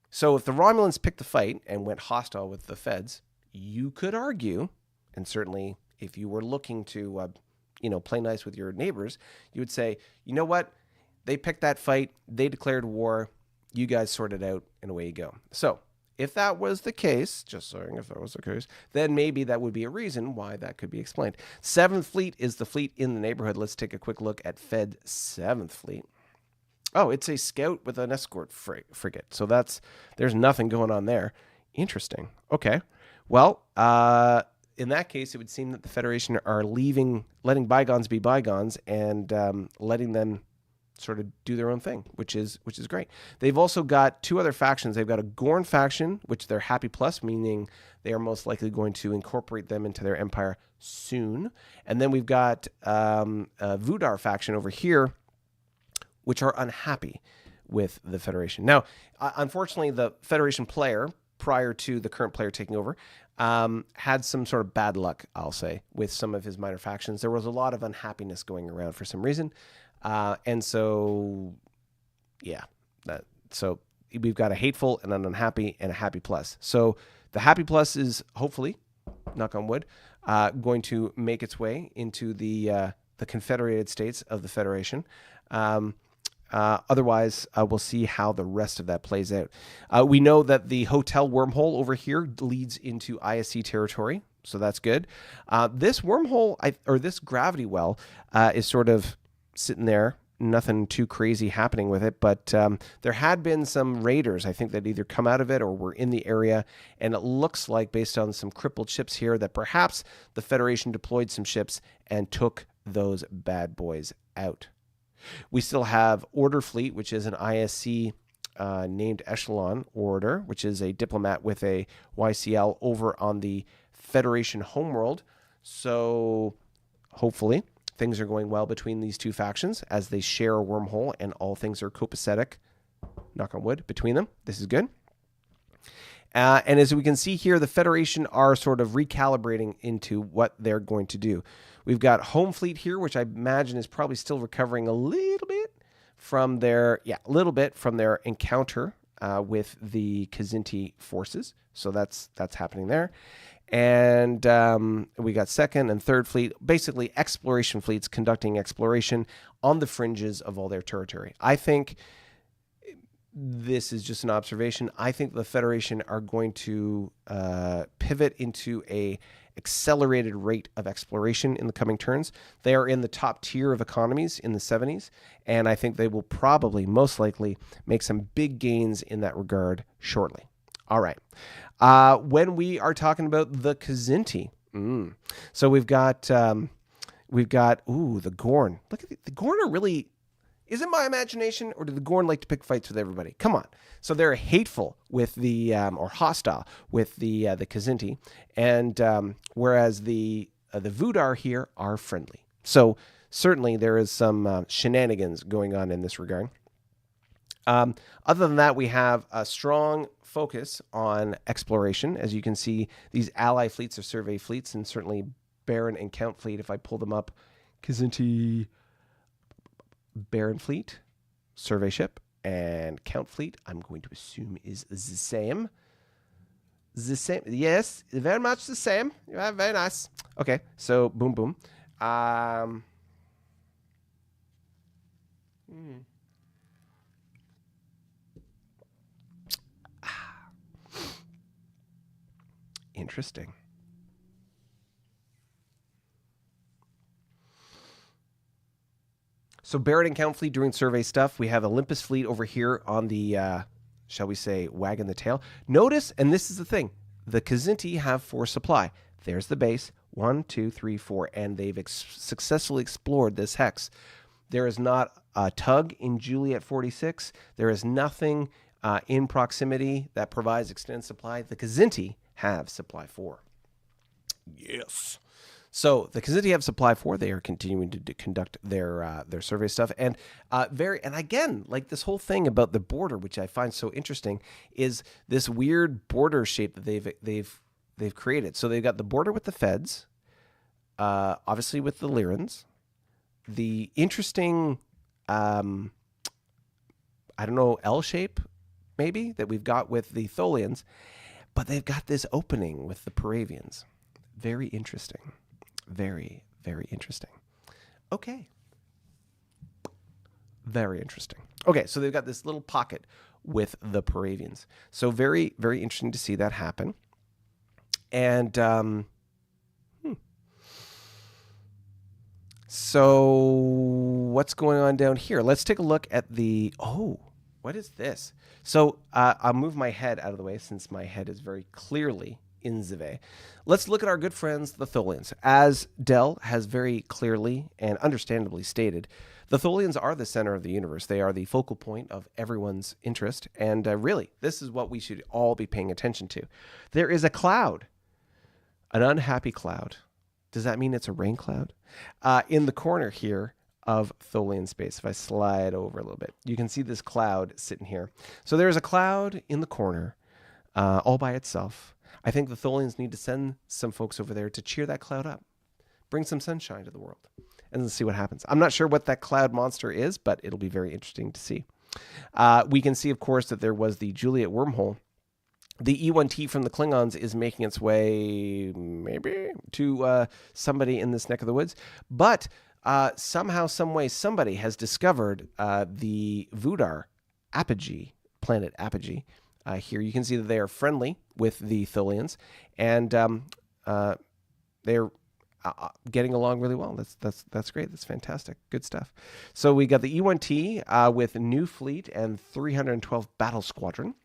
So if the Romulans picked the fight and went hostile with the Feds, you could argue, and certainly if you were looking to, play nice with your neighbors, you would say, you know what? They picked that fight. They declared war. You guys sort it out, and away you go. So if that was the case, just saying if that was the case, then maybe that would be a reason why that could be explained. 7th Fleet is the fleet in the neighborhood. Let's take a quick look at Fed 7th Fleet. Oh, it's a scout with an escort frigate. So there's nothing going on there. Interesting. Okay. Well, in that case, it would seem that the Federation are letting bygones be bygones and letting them sort of do their own thing, which is great. They've also got 2 other factions. They've got a Gorn faction, which they're happy plus, meaning they are most likely going to incorporate them into their empire soon. And then we've got a Vudar faction over here, which are unhappy with the Federation. Now, unfortunately, the Federation player, prior to the current player taking over, had some sort of bad luck, I'll say, with some of his minor factions. There was a lot of unhappiness going around for some reason. And so, yeah. So we've got a hateful and an unhappy and a happy plus. So the happy plus is hopefully, knock on wood, going to make its way into the Confederated States of the Federation. Otherwise, we'll see how the rest of that plays out. We know that the hotel wormhole over here leads into ISC territory, so that's good. This wormhole, or this gravity well, is sort of sitting there. Nothing too crazy happening with it, but there had been some raiders, I think, that either come out of it or were in the area, and it looks like, based on some crippled ships here, that perhaps the Federation deployed some ships and took those bad boys out. We still have Order Fleet, which is an ISC named Echelon Order, which is a diplomat with a YCL over on the Federation homeworld. So hopefully things are going well between these two factions as they share a wormhole and all things are copacetic, knock on wood, between them. This is good. And as we can see here, the Federation are sort of recalibrating into what they're going to do. We've got Home Fleet here, which I imagine is probably still recovering a little bit from their, encounter with the Kzinti forces. So that's happening there. And we got second and third fleet, basically exploration fleets conducting exploration on the fringes of all their territory. I think this is just an observation. I think the Federation are going to pivot into a accelerated rate of exploration in the coming turns. They are in the top tier of economies in the 70s, and I think they will probably, most likely, make some big gains in that regard shortly. All right. When we are talking about the Kzinti, so we've got the Gorn. Look at the Gorn are really. Is it my imagination, or do the Gorn like to pick fights with everybody? Come on. So they're hateful with the, or hostile with the Kzinti, and whereas the Vudar here are friendly. So certainly there is some shenanigans going on in this regard. Other than that, we have a strong focus on exploration. As you can see, these ally fleets are survey fleets, and certainly Baron and Count fleet, if I pull them up, Kzinti Baron fleet, survey ship, and Count fleet, I'm going to assume is the same. The same, yes, very much the same. Yeah, very nice. Okay, so boom, boom. Interesting. So Baron and Count fleet doing survey stuff. We have Olympus fleet over here on the, shall we say, wagging the tail. Notice, and this is the thing, the Kzinti have 4 supply. There's the base, 1, 2, 3, 4, and they've successfully explored this hex. There is not a tug in Juliet 46. There is nothing in proximity that provides extended supply. The Kzinti have supply 4. Yes. So the Kzinti have supply 4. They are continuing to conduct their survey stuff, and and again, like this whole thing about the border, which I find so interesting, is this weird border shape that they've created. So they've got the border with the Feds, obviously with the Lyrans, the interesting, L shape maybe that we've got with the Tholians, but they've got this opening with the Paravians. Very interesting. Very, very interesting. Okay. Very interesting. Okay, so they've got this little pocket with the Paravians. So very, very interesting to see that happen. And so what's going on down here? Let's take a look at the... Oh, what is this? So I'll move my head out of the way since my head is very clearly in Zive. Let's look at our good friends, the Tholians. As Del has very clearly and understandably stated, the Tholians are the center of the universe. They are the focal point of everyone's interest. And really, this is what we should all be paying attention to. There is a cloud, an unhappy cloud. Does that mean it's a rain cloud? In the corner here of Tholian space. If I slide over a little bit, you can see this cloud sitting here. So there's a cloud in the corner all by itself. I think the Tholians need to send some folks over there to cheer that cloud up, bring some sunshine to the world, and let's see what happens. I'm not sure what that cloud monster is, but it'll be very interesting to see. We can see, of course, that there was the Juliet wormhole. The E1T from the Klingons is making its way maybe to somebody in this neck of the woods, but somehow, some way, somebody has discovered the Vudar apogee, planet apogee. Here you can see that they are friendly with the Tholians, and they're getting along really well. That's great. That's fantastic. Good stuff. So we got the E1T with new fleet and 312 battle squadron.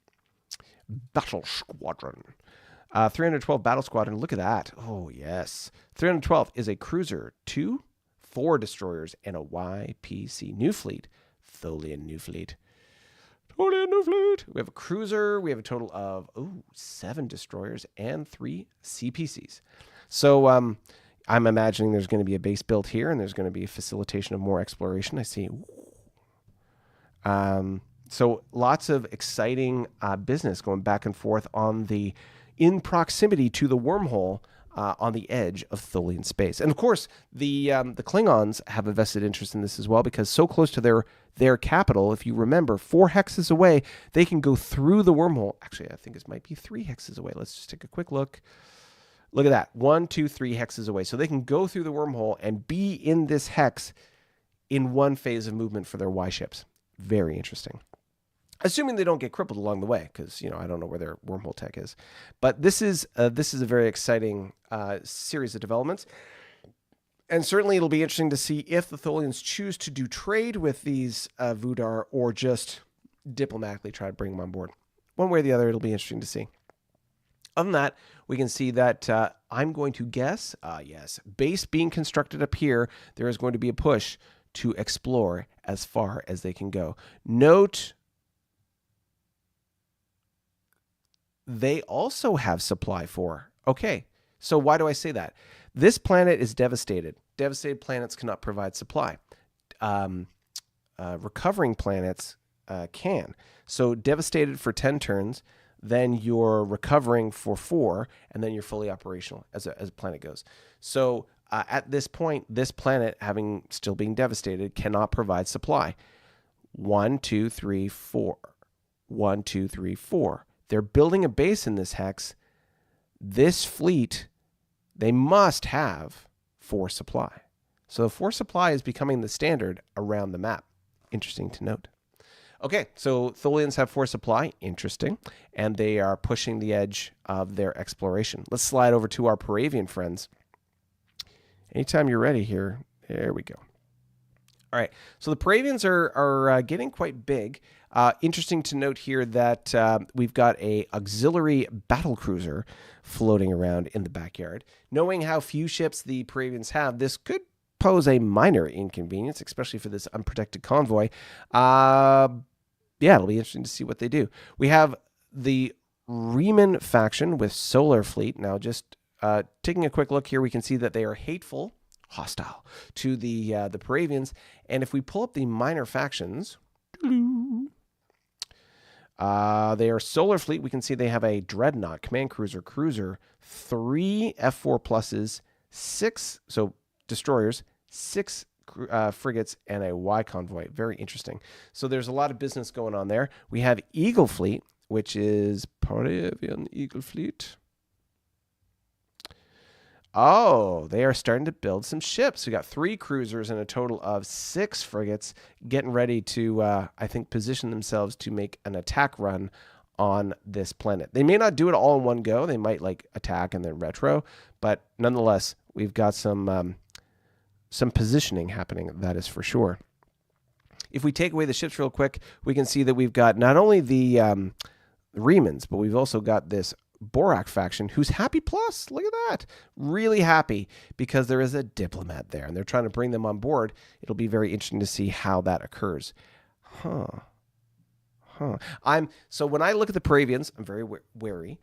312 battle squadron. Look at that. Oh, yes. 312 is a cruiser, 2, 4 destroyers, and a YPC new fleet. Tholian new fleet. Tholian new fleet. We have a cruiser. We have a total of 7 destroyers and 3 CPCs. So I'm imagining there's going to be a base built here, and there's going to be a facilitation of more exploration. I see. So lots of exciting business going back and forth in proximity to the wormhole on the edge of Tholian space. And of course, the Klingons have a vested interest in this as well, because so close to their capital, if you remember, 4 hexes away, they can go through the wormhole. Actually, I think this might be 3 hexes away. Let's just take a quick look. Look at that. 1, 2, 3 hexes away. So they can go through the wormhole and be in this hex in one phase of movement for their Y ships. Very interesting. Assuming they don't get crippled along the way, because I don't know where their wormhole tech is. But this is a very exciting series of developments, and certainly it'll be interesting to see if the Tholians choose to do trade with these Vudar or just diplomatically try to bring them on board. One way or the other, it'll be interesting to see. Other than that, we can see that I'm going to guess, yes, base being constructed up here, there is going to be a push to explore as far as they can go. Note, they also have supply for. Okay, so why do I say that? This planet is devastated. Devastated planets cannot provide supply. Recovering planets can. So devastated for 10 turns, then you're recovering for 4, and then you're fully operational as a planet goes. So at this point, this planet, still being devastated, cannot provide supply. 1, 2, 3, 4. 1, 2, 3, 4. They're building a base in this hex. This fleet, they must have 4 supply. So the 4 supply is becoming the standard around the map. Interesting to note. Okay, so Tholians have 4 supply. Interesting. And they are pushing the edge of their exploration. Let's slide over to our Paravian friends. Anytime you're ready here. There we go. All right, so the Paravians are getting quite big. Interesting to note here that we've got a auxiliary battle cruiser floating around in the backyard. Knowing how few ships the Paravians have, this could pose a minor inconvenience, especially for this unprotected convoy. Yeah, it'll be interesting to see what they do. We have the Romulans faction with Solar Fleet. Now, just taking a quick look here, we can see that they are hostile to the Paravians. And if we pull up the minor factions, they are Solar Fleet. We can see they have a Dreadnought, Command Cruiser, 3 F4 pluses, 6 destroyers, 6 frigates, and a Y convoy. Very interesting. So there's a lot of business going on there. We have Eagle Fleet, which is Paravian Eagle Fleet. Oh, they are starting to build some ships. We got 3 cruisers and a total of 6 frigates getting ready to, I think, position themselves to make an attack run on this planet. They may not do it all in one go. They might attack and then retro, but nonetheless, we've got some positioning happening. That is for sure. If we take away the ships real quick, we can see that we've got not only the Remans, but we've also got this Borak faction who's happy plus. Look at that. Really happy because there is a diplomat there and they're trying to bring them on board. It'll be very interesting to see how that occurs. So when I look at the Paravians, I'm very wary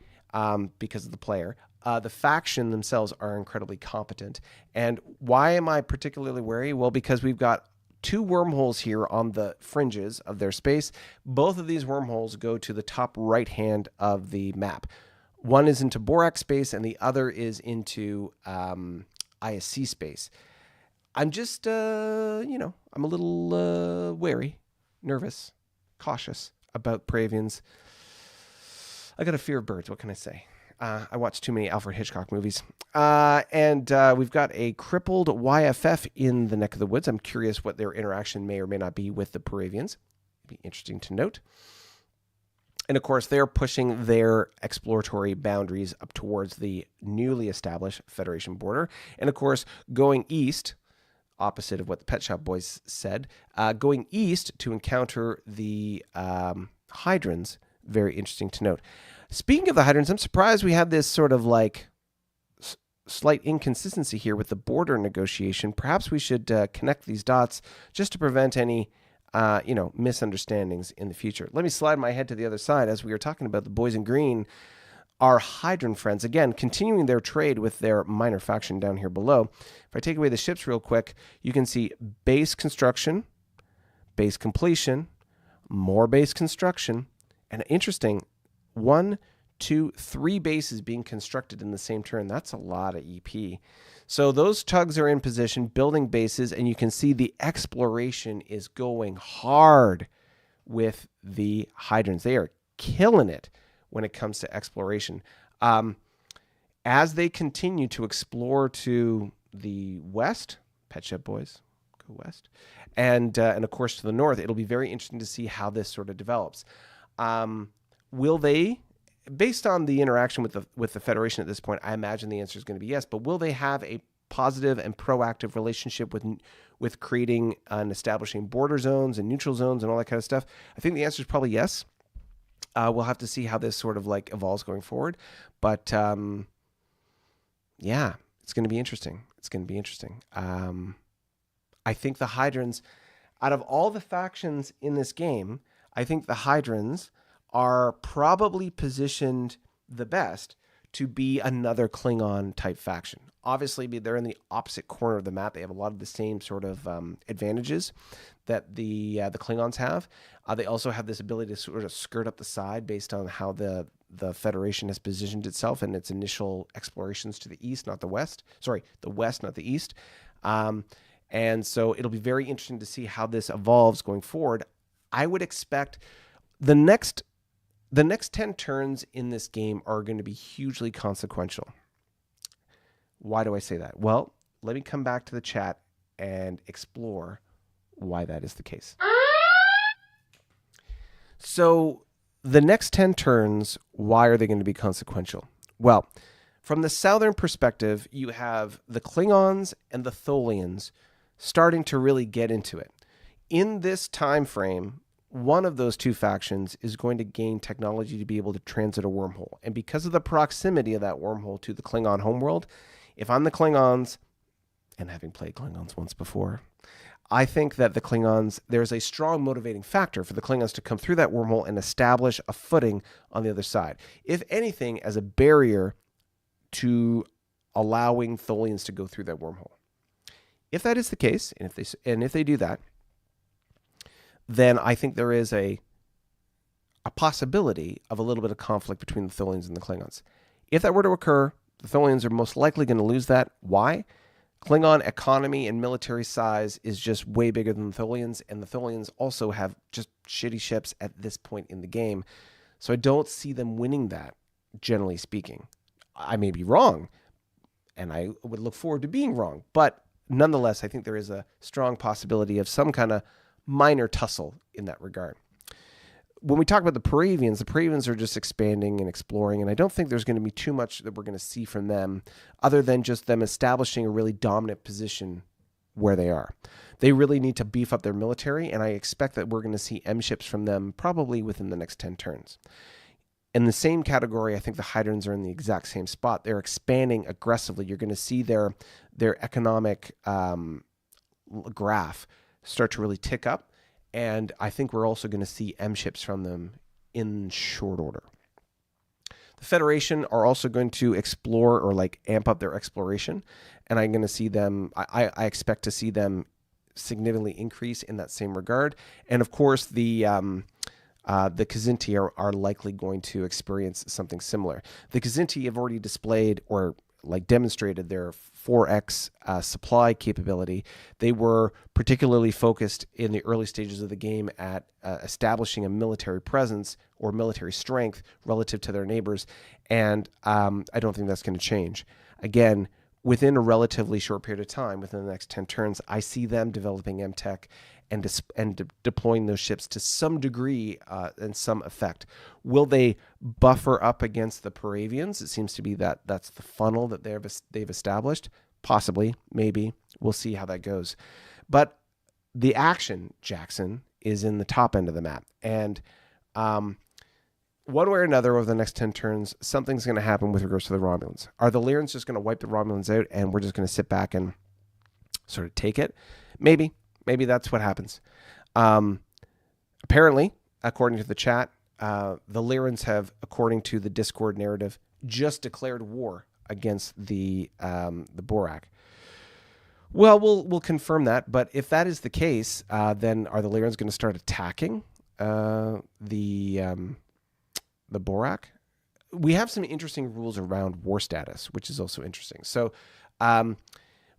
because of the player. The faction themselves are incredibly competent. And why am I particularly wary? Well, because we've got 2 wormholes here on the fringes of their space. Both of these wormholes go to the top right hand of the map. One is into Borak space and the other is into ISC space. I'm just, I'm a little wary, nervous, cautious about Paravians. I got a fear of birds. What can I say? I watch too many Alfred Hitchcock movies. And we've got a crippled YFF in the neck of the woods. I'm curious what their interaction may or may not be with the Paravians. It'd be interesting to note. And of course, they're pushing their exploratory boundaries up towards the newly established Federation border. And of course, going east, opposite of what the Pet Shop Boys said, going east to encounter the Hydrons. Very interesting to note. Speaking of the Hydrons, I'm surprised we have this sort of like slight inconsistency here with the border negotiation. Perhaps we should connect these dots just to prevent any misunderstandings in the future. Let me slide my head to the other side as we were talking about the boys in green, our Hydron friends, again, continuing their trade with their minor faction down here below. If I take away the ships real quick, you can see base construction, base completion, more base construction, and interesting, 1, 2, 3 bases being constructed in the same turn. That's a lot of EP. So those tugs are in position, building bases, and you can see the exploration is going hard with the Hydrons. They are killing it when it comes to exploration. As they continue to explore to the west, Pet Shop Boys, go west, and of course to the north, it'll be very interesting to see how this sort of develops. Will they, based on the interaction with the Federation at this point, I imagine the answer is going to be yes, but will they have a positive and proactive relationship with creating and establishing border zones and neutral zones and all that kind of stuff? I think the answer is probably yes. We'll have to see how this sort of like evolves going forward. But yeah, it's going to be interesting. It's going to be interesting. I think the Hydrons, out of all the factions in this game, I think the Hydrons are probably positioned the best to be another Klingon type faction. Obviously, they're in the opposite corner of the map. They have a lot of the same sort of advantages that the Klingons have. They also have this ability to sort of skirt up the side based on how the Federation has positioned itself in its initial explorations to the east, not the west. Sorry, the west, not the east. And so it'll be very interesting to see how this evolves going forward. I would expect the next 10 turns in this game are going to be hugely consequential. Why do I say that? Well, let me come back to the chat and explore why that is the case. So the next 10 turns, why are they going to be consequential? Well, from the southern perspective, you have the Klingons and the Tholians starting to really get into it. In this time frame, one of those two factions is going to gain technology to be able to transit a wormhole. And because of the proximity of that wormhole to the Klingon homeworld, if I'm the Klingons, and having played Klingons once before, I think that the Klingons, there's a strong motivating factor for the Klingons to come through that wormhole and establish a footing on the other side. If anything, as a barrier to allowing Tholians to go through that wormhole. If that is the case, and if they do that, then I think there is a possibility of a little bit of conflict between the Tholians and the Klingons. If that were to occur, the Tholians are most likely going to lose that. Why? Klingon economy and military size is just way bigger than the Tholians, and the Tholians also have just shitty ships at this point in the game. So I don't see them winning that, generally speaking. I may be wrong, and I would look forward to being wrong. But nonetheless, I think there is a strong possibility of some kind of minor tussle in that regard. When we talk about the Paravians are just expanding and exploring, and I don't think there's going to be too much that we're going to see from them other than just them establishing a really dominant position where they are. They really need to beef up their military, and I expect that we're going to see M ships from them probably within the next 10 turns. In the same category, I think the Hydrons are in the exact same spot. They're expanding aggressively. You're going to see their economic graph start to really tick up. And I think we're also going to see M ships from them in short order. The Federation are also going to explore or like amp up their exploration. And I'm going to see them, I expect to see them significantly increase in that same regard. And of course, the Kzinti are likely going to experience something similar. The Kzinti have already displayed or like demonstrated their 4x supply capability. They were particularly focused in the early stages of the game at establishing a military presence or military strength relative to their neighbors. And I don't think that's going to change. Again, within a relatively short period of time, within the next 10 turns, I see them developing MTech and deploying those ships to some degree and some effect. Will they buffer up against the Paravians? It seems to be that's the funnel that they've established. Possibly, maybe. We'll see how that goes. But the action, Jackson, is in the top end of the map. And one way or another, over the next 10 turns, something's going to happen with regards to the Romulans. Are the Lyrans just going to wipe the Romulans out and we're just going to sit back and sort of take it? Maybe. Maybe that's what happens. Apparently, according to the chat, the Lyrans have, according to the Discord narrative, just declared war against the Borak. Well, we'll confirm that. But if that is the case, then are the Lyrans going to start attacking the Borak? We have some interesting rules around war status, which is also interesting. So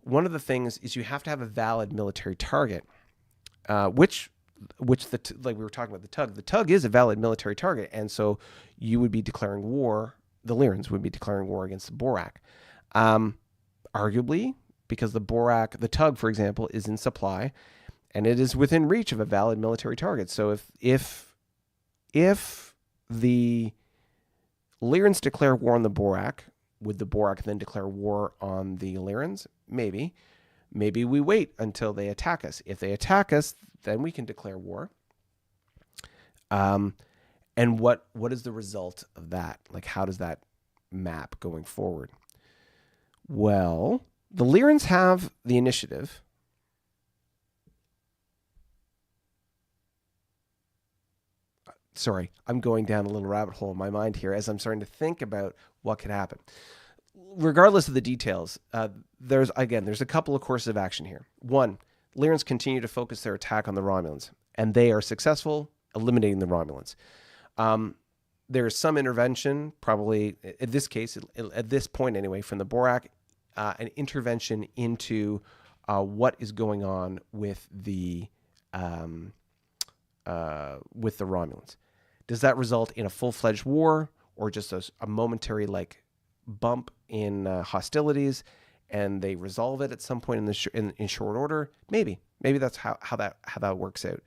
one of the things is you have to have a valid military target, which like we were talking about the tug is a valid military target. And so you would be declaring war. The Lyrans would be declaring war against the Borak. Arguably, because the tug, for example, is in supply and it is within reach of a valid military target. So if the Lyrans declare war on the Borak, would the Borak then declare war on the Lyrans? Maybe. Maybe we wait until they attack us. If they attack us, then we can declare war. And what is the result of that? Like, how does that map going forward? Well, the Lyrans have the initiative. Sorry, I'm going down a little rabbit hole in my mind here as I'm starting to think about what could happen. Regardless of the details, there's a couple of courses of action here. One, Lyrans continue to focus their attack on the Romulans, and they are successful eliminating the Romulans. There's some intervention, probably in this case, at this point anyway, from the Borak, an intervention into what is going on with the Romulans. Does that result in a full-fledged war, or just a momentary bump in hostilities, and they resolve it at some point in short order? Maybe that's how that works out.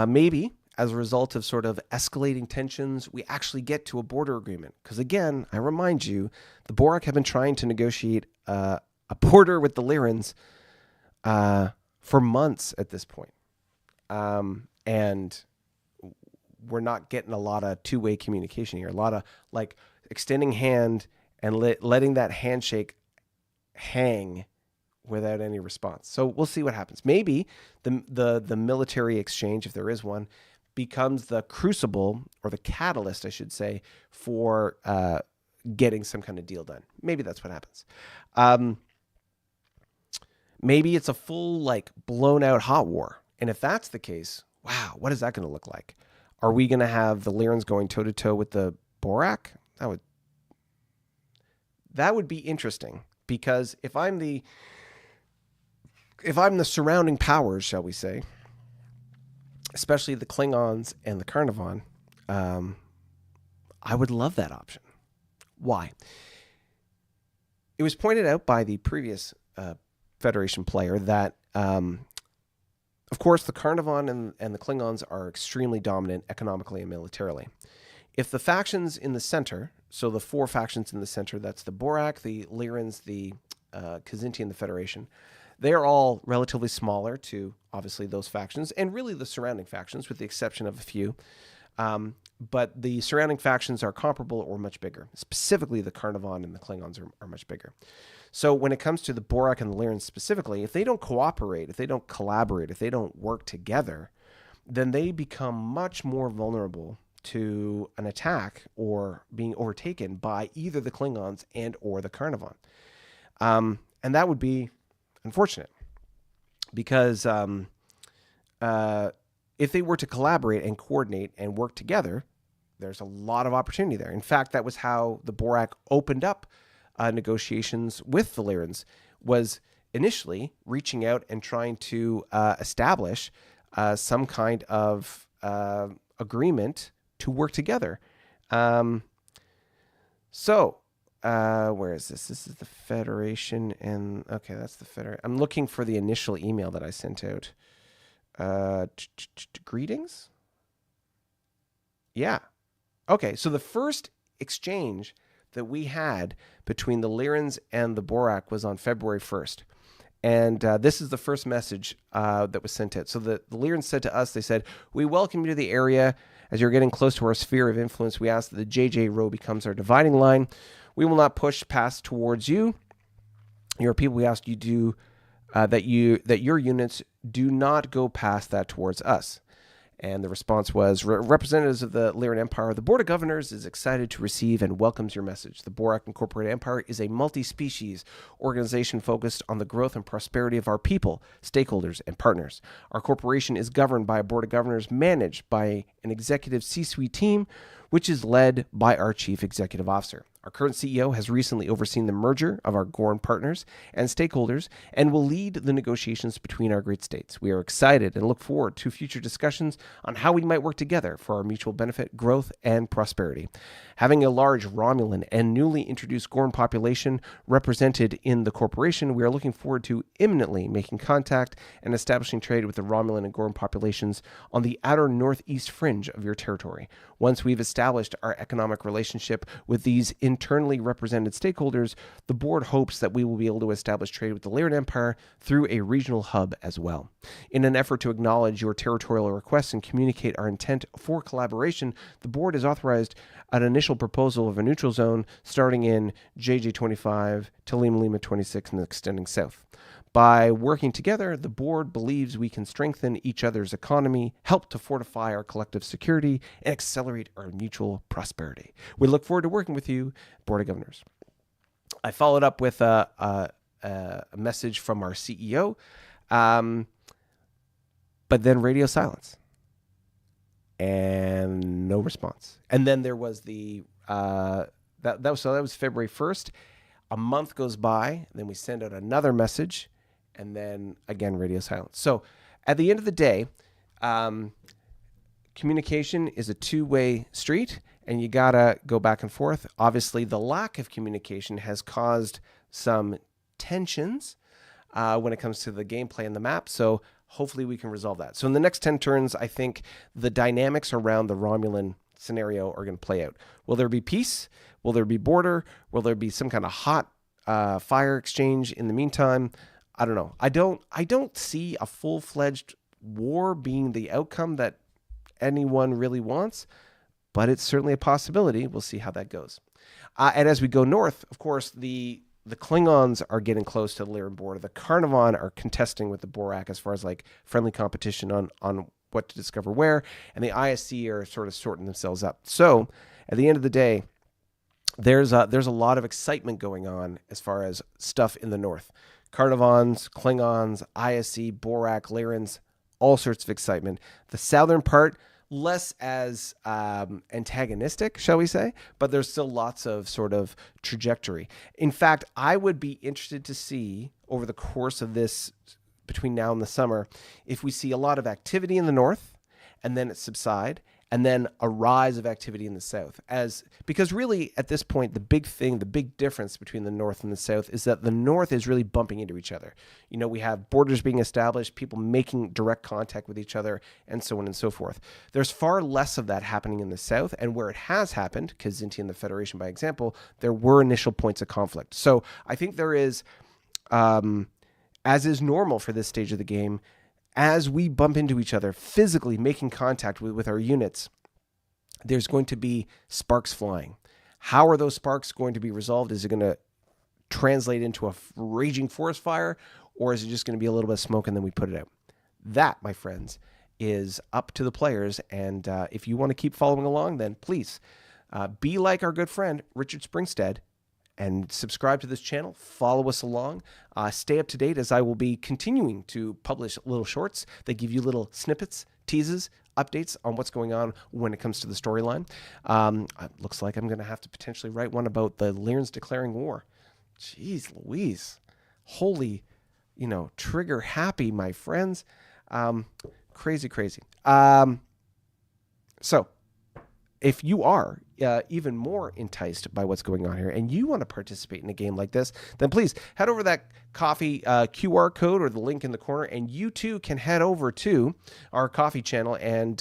Maybe as a result of sort of escalating tensions, we actually get to a border agreement. Because again, I remind you, the Borak have been trying to negotiate a border with the Lyrans for months at this point. And we're not getting a lot of two-way communication here. A lot of extending hand and letting that handshake hang without any response. So we'll see what happens. Maybe the military exchange, if there is one, becomes the crucible, or the catalyst, I should say, for getting some kind of deal done. Maybe that's what happens. Maybe it's a full blown out hot war. And if that's the case, wow, what is that going to look like? Are we going to have the Lyrans going toe to toe with the Borak? That would be interesting, because if I'm the surrounding powers, shall we say, especially the Klingons and the Carnarvon, I would love that option. Why? It was pointed out by the previous Federation player that, of course, the Carnarvon and the Klingons are extremely dominant economically and militarily. If the factions in the center, so the four factions in the center, that's the Borak, the Lyrans, the Kzinti, and the Federation, they are all relatively smaller to, obviously, those factions, and really the surrounding factions, with the exception of a few. But the surrounding factions are comparable or much bigger. Specifically, the Carnarvon and the Klingons are much bigger. So when it comes to the Borak and the Lyrans specifically, if they don't cooperate, if they don't collaborate, if they don't work together, then they become much more vulnerable to an attack or being overtaken by either the Klingons and or the Carnarvon. And that would be unfortunate, because if they were to collaborate and coordinate and work together, there's a lot of opportunity there. In fact, that was how the Borak opened up negotiations with the Lyrans, was initially reaching out and trying to establish some kind of agreement to work together. Where is this? This is the Federation, and okay, that's the Federation. I'm looking for the initial email that I sent out. Greetings? Yeah. Okay, so the first exchange that we had between the Lyrans and the Borak was on February 1st. And this is the first message that was sent out. So the Lyrans said to us, they said, "We welcome you to the area. As you're getting close to our sphere of influence, we ask that the JJ row becomes our dividing line. We will not push past towards you. Your people, we ask you do that your units do not go past that towards us." And the response was, "Representatives of the Lyran Empire, the Board of Governors is excited to receive and welcomes your message. The Borak Incorporated Empire is a multi-species organization focused on the growth and prosperity of our people, stakeholders, and partners. Our corporation is governed by a Board of Governors managed by an executive C-suite team, which is led by our Chief Executive Officer. Our current CEO has recently overseen the merger of our Gorn partners and stakeholders and will lead the negotiations between our great states. We are excited and look forward to future discussions on how we might work together for our mutual benefit, growth, and prosperity. Having a large Romulan and newly introduced Gorn population represented in the corporation, we are looking forward to imminently making contact and establishing trade with the Romulan and Gorn populations on the outer northeast fringe of your territory. Once we've established our economic relationship with these internally represented stakeholders, the board hopes that we will be able to establish trade with the Lyran Empire through a regional hub as well. In an effort to acknowledge your territorial requests and communicate our intent for collaboration, the board has authorized an initial proposal of a neutral zone starting in JJ25 to Lima Lima 26 and extending south. By working together, the board believes we can strengthen each other's economy, help to fortify our collective security, and accelerate our mutual prosperity. We look forward to working with you, Board of Governors." I followed up with a message from our CEO, but then radio silence and no response. And then there was that was February 1st. A month goes by, then we send out another message, and then again radio silence. So at the end of the day, communication is a two-way street, and you gotta go back and forth. Obviously, the lack of communication has caused some tensions when it comes to the gameplay and the map. So hopefully we can resolve that. So in the next 10 turns, I think the dynamics around the Romulan scenario are going to play out. Will there be peace? Will there be border? Will there be some kind of hot fire exchange in the meantime? I don't know. I don't see a full-fledged war being the outcome that anyone really wants, but it's certainly a possibility. We'll see how that goes. And as we go north, of course, the Klingons are getting close to the Lyran border. The Carnarvon are contesting with the Borak as far as like friendly competition on what to discover where, and the ISC are sort of sorting themselves up. So at the end of the day, there's a lot of excitement going on as far as stuff in the north. Carnarvons, Klingons, ISC, Borak, Lyrans, all sorts of excitement. The southern part, less as antagonistic, shall we say, but there's still lots of sort of trajectory. In fact, I would be interested to see over the course of this, between now and the summer, if we see a lot of activity in the north and then it subside, and then a rise of activity in the south. Because really at this point, the big difference between the north and the south is that the north is really bumping into each other. You know, we have borders being established, people making direct contact with each other, and so on and so forth. There's far less of that happening in the south, and where it has happened, Kazinti and the Federation by example, there were initial points of conflict. So I think there is, as is normal for this stage of the game, as we bump into each other, physically making contact with our units, there's going to be sparks flying. How are those sparks going to be resolved? Is it going to translate into a raging forest fire, or is it just going to be a little bit of smoke and then we put it out? That, my friends, is up to the players. And if you want to keep following along, then please be like our good friend, Richard Springstead, and subscribe to this channel, follow us along, stay up to date as I will be continuing to publish little shorts that give you little snippets, teases, updates on what's going on when it comes to the storyline. Looks like I'm going to have to potentially write one about the Lyrans declaring war. Jeez Louise. Holy, trigger happy, my friends. Crazy. So if you are even more enticed by what's going on here and you want to participate in a game like this, then please head over that coffee QR code or the link in the corner, and you too can head over to our coffee channel and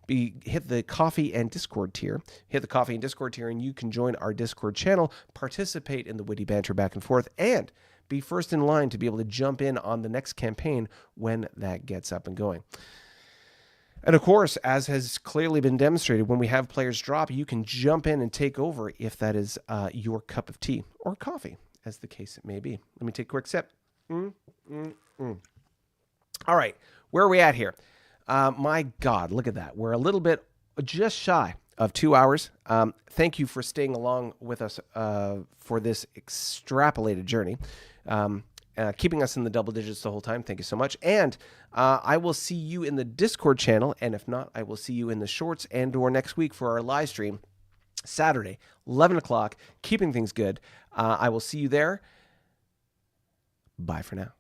hit the coffee and Discord tier. Hit the coffee and Discord tier, and you can join our Discord channel, participate in the witty banter back and forth, and be first in line to be able to jump in on the next campaign when that gets up and going. And of course, as has clearly been demonstrated, when we have players drop, you can jump in and take over if that is your cup of tea or coffee, as the case it may be. Let me take a quick sip. All right, where are we at here? My God, look at that. We're a little bit just shy of 2 hours. Thank you for staying along with us for this extrapolated journey. Keeping us in the double digits the whole time. Thank you so much. And I will see you in the Discord channel. And if not, I will see you in the shorts and or next week for our live stream, Saturday, 11 o'clock, keeping things good. I will see you there. Bye for now.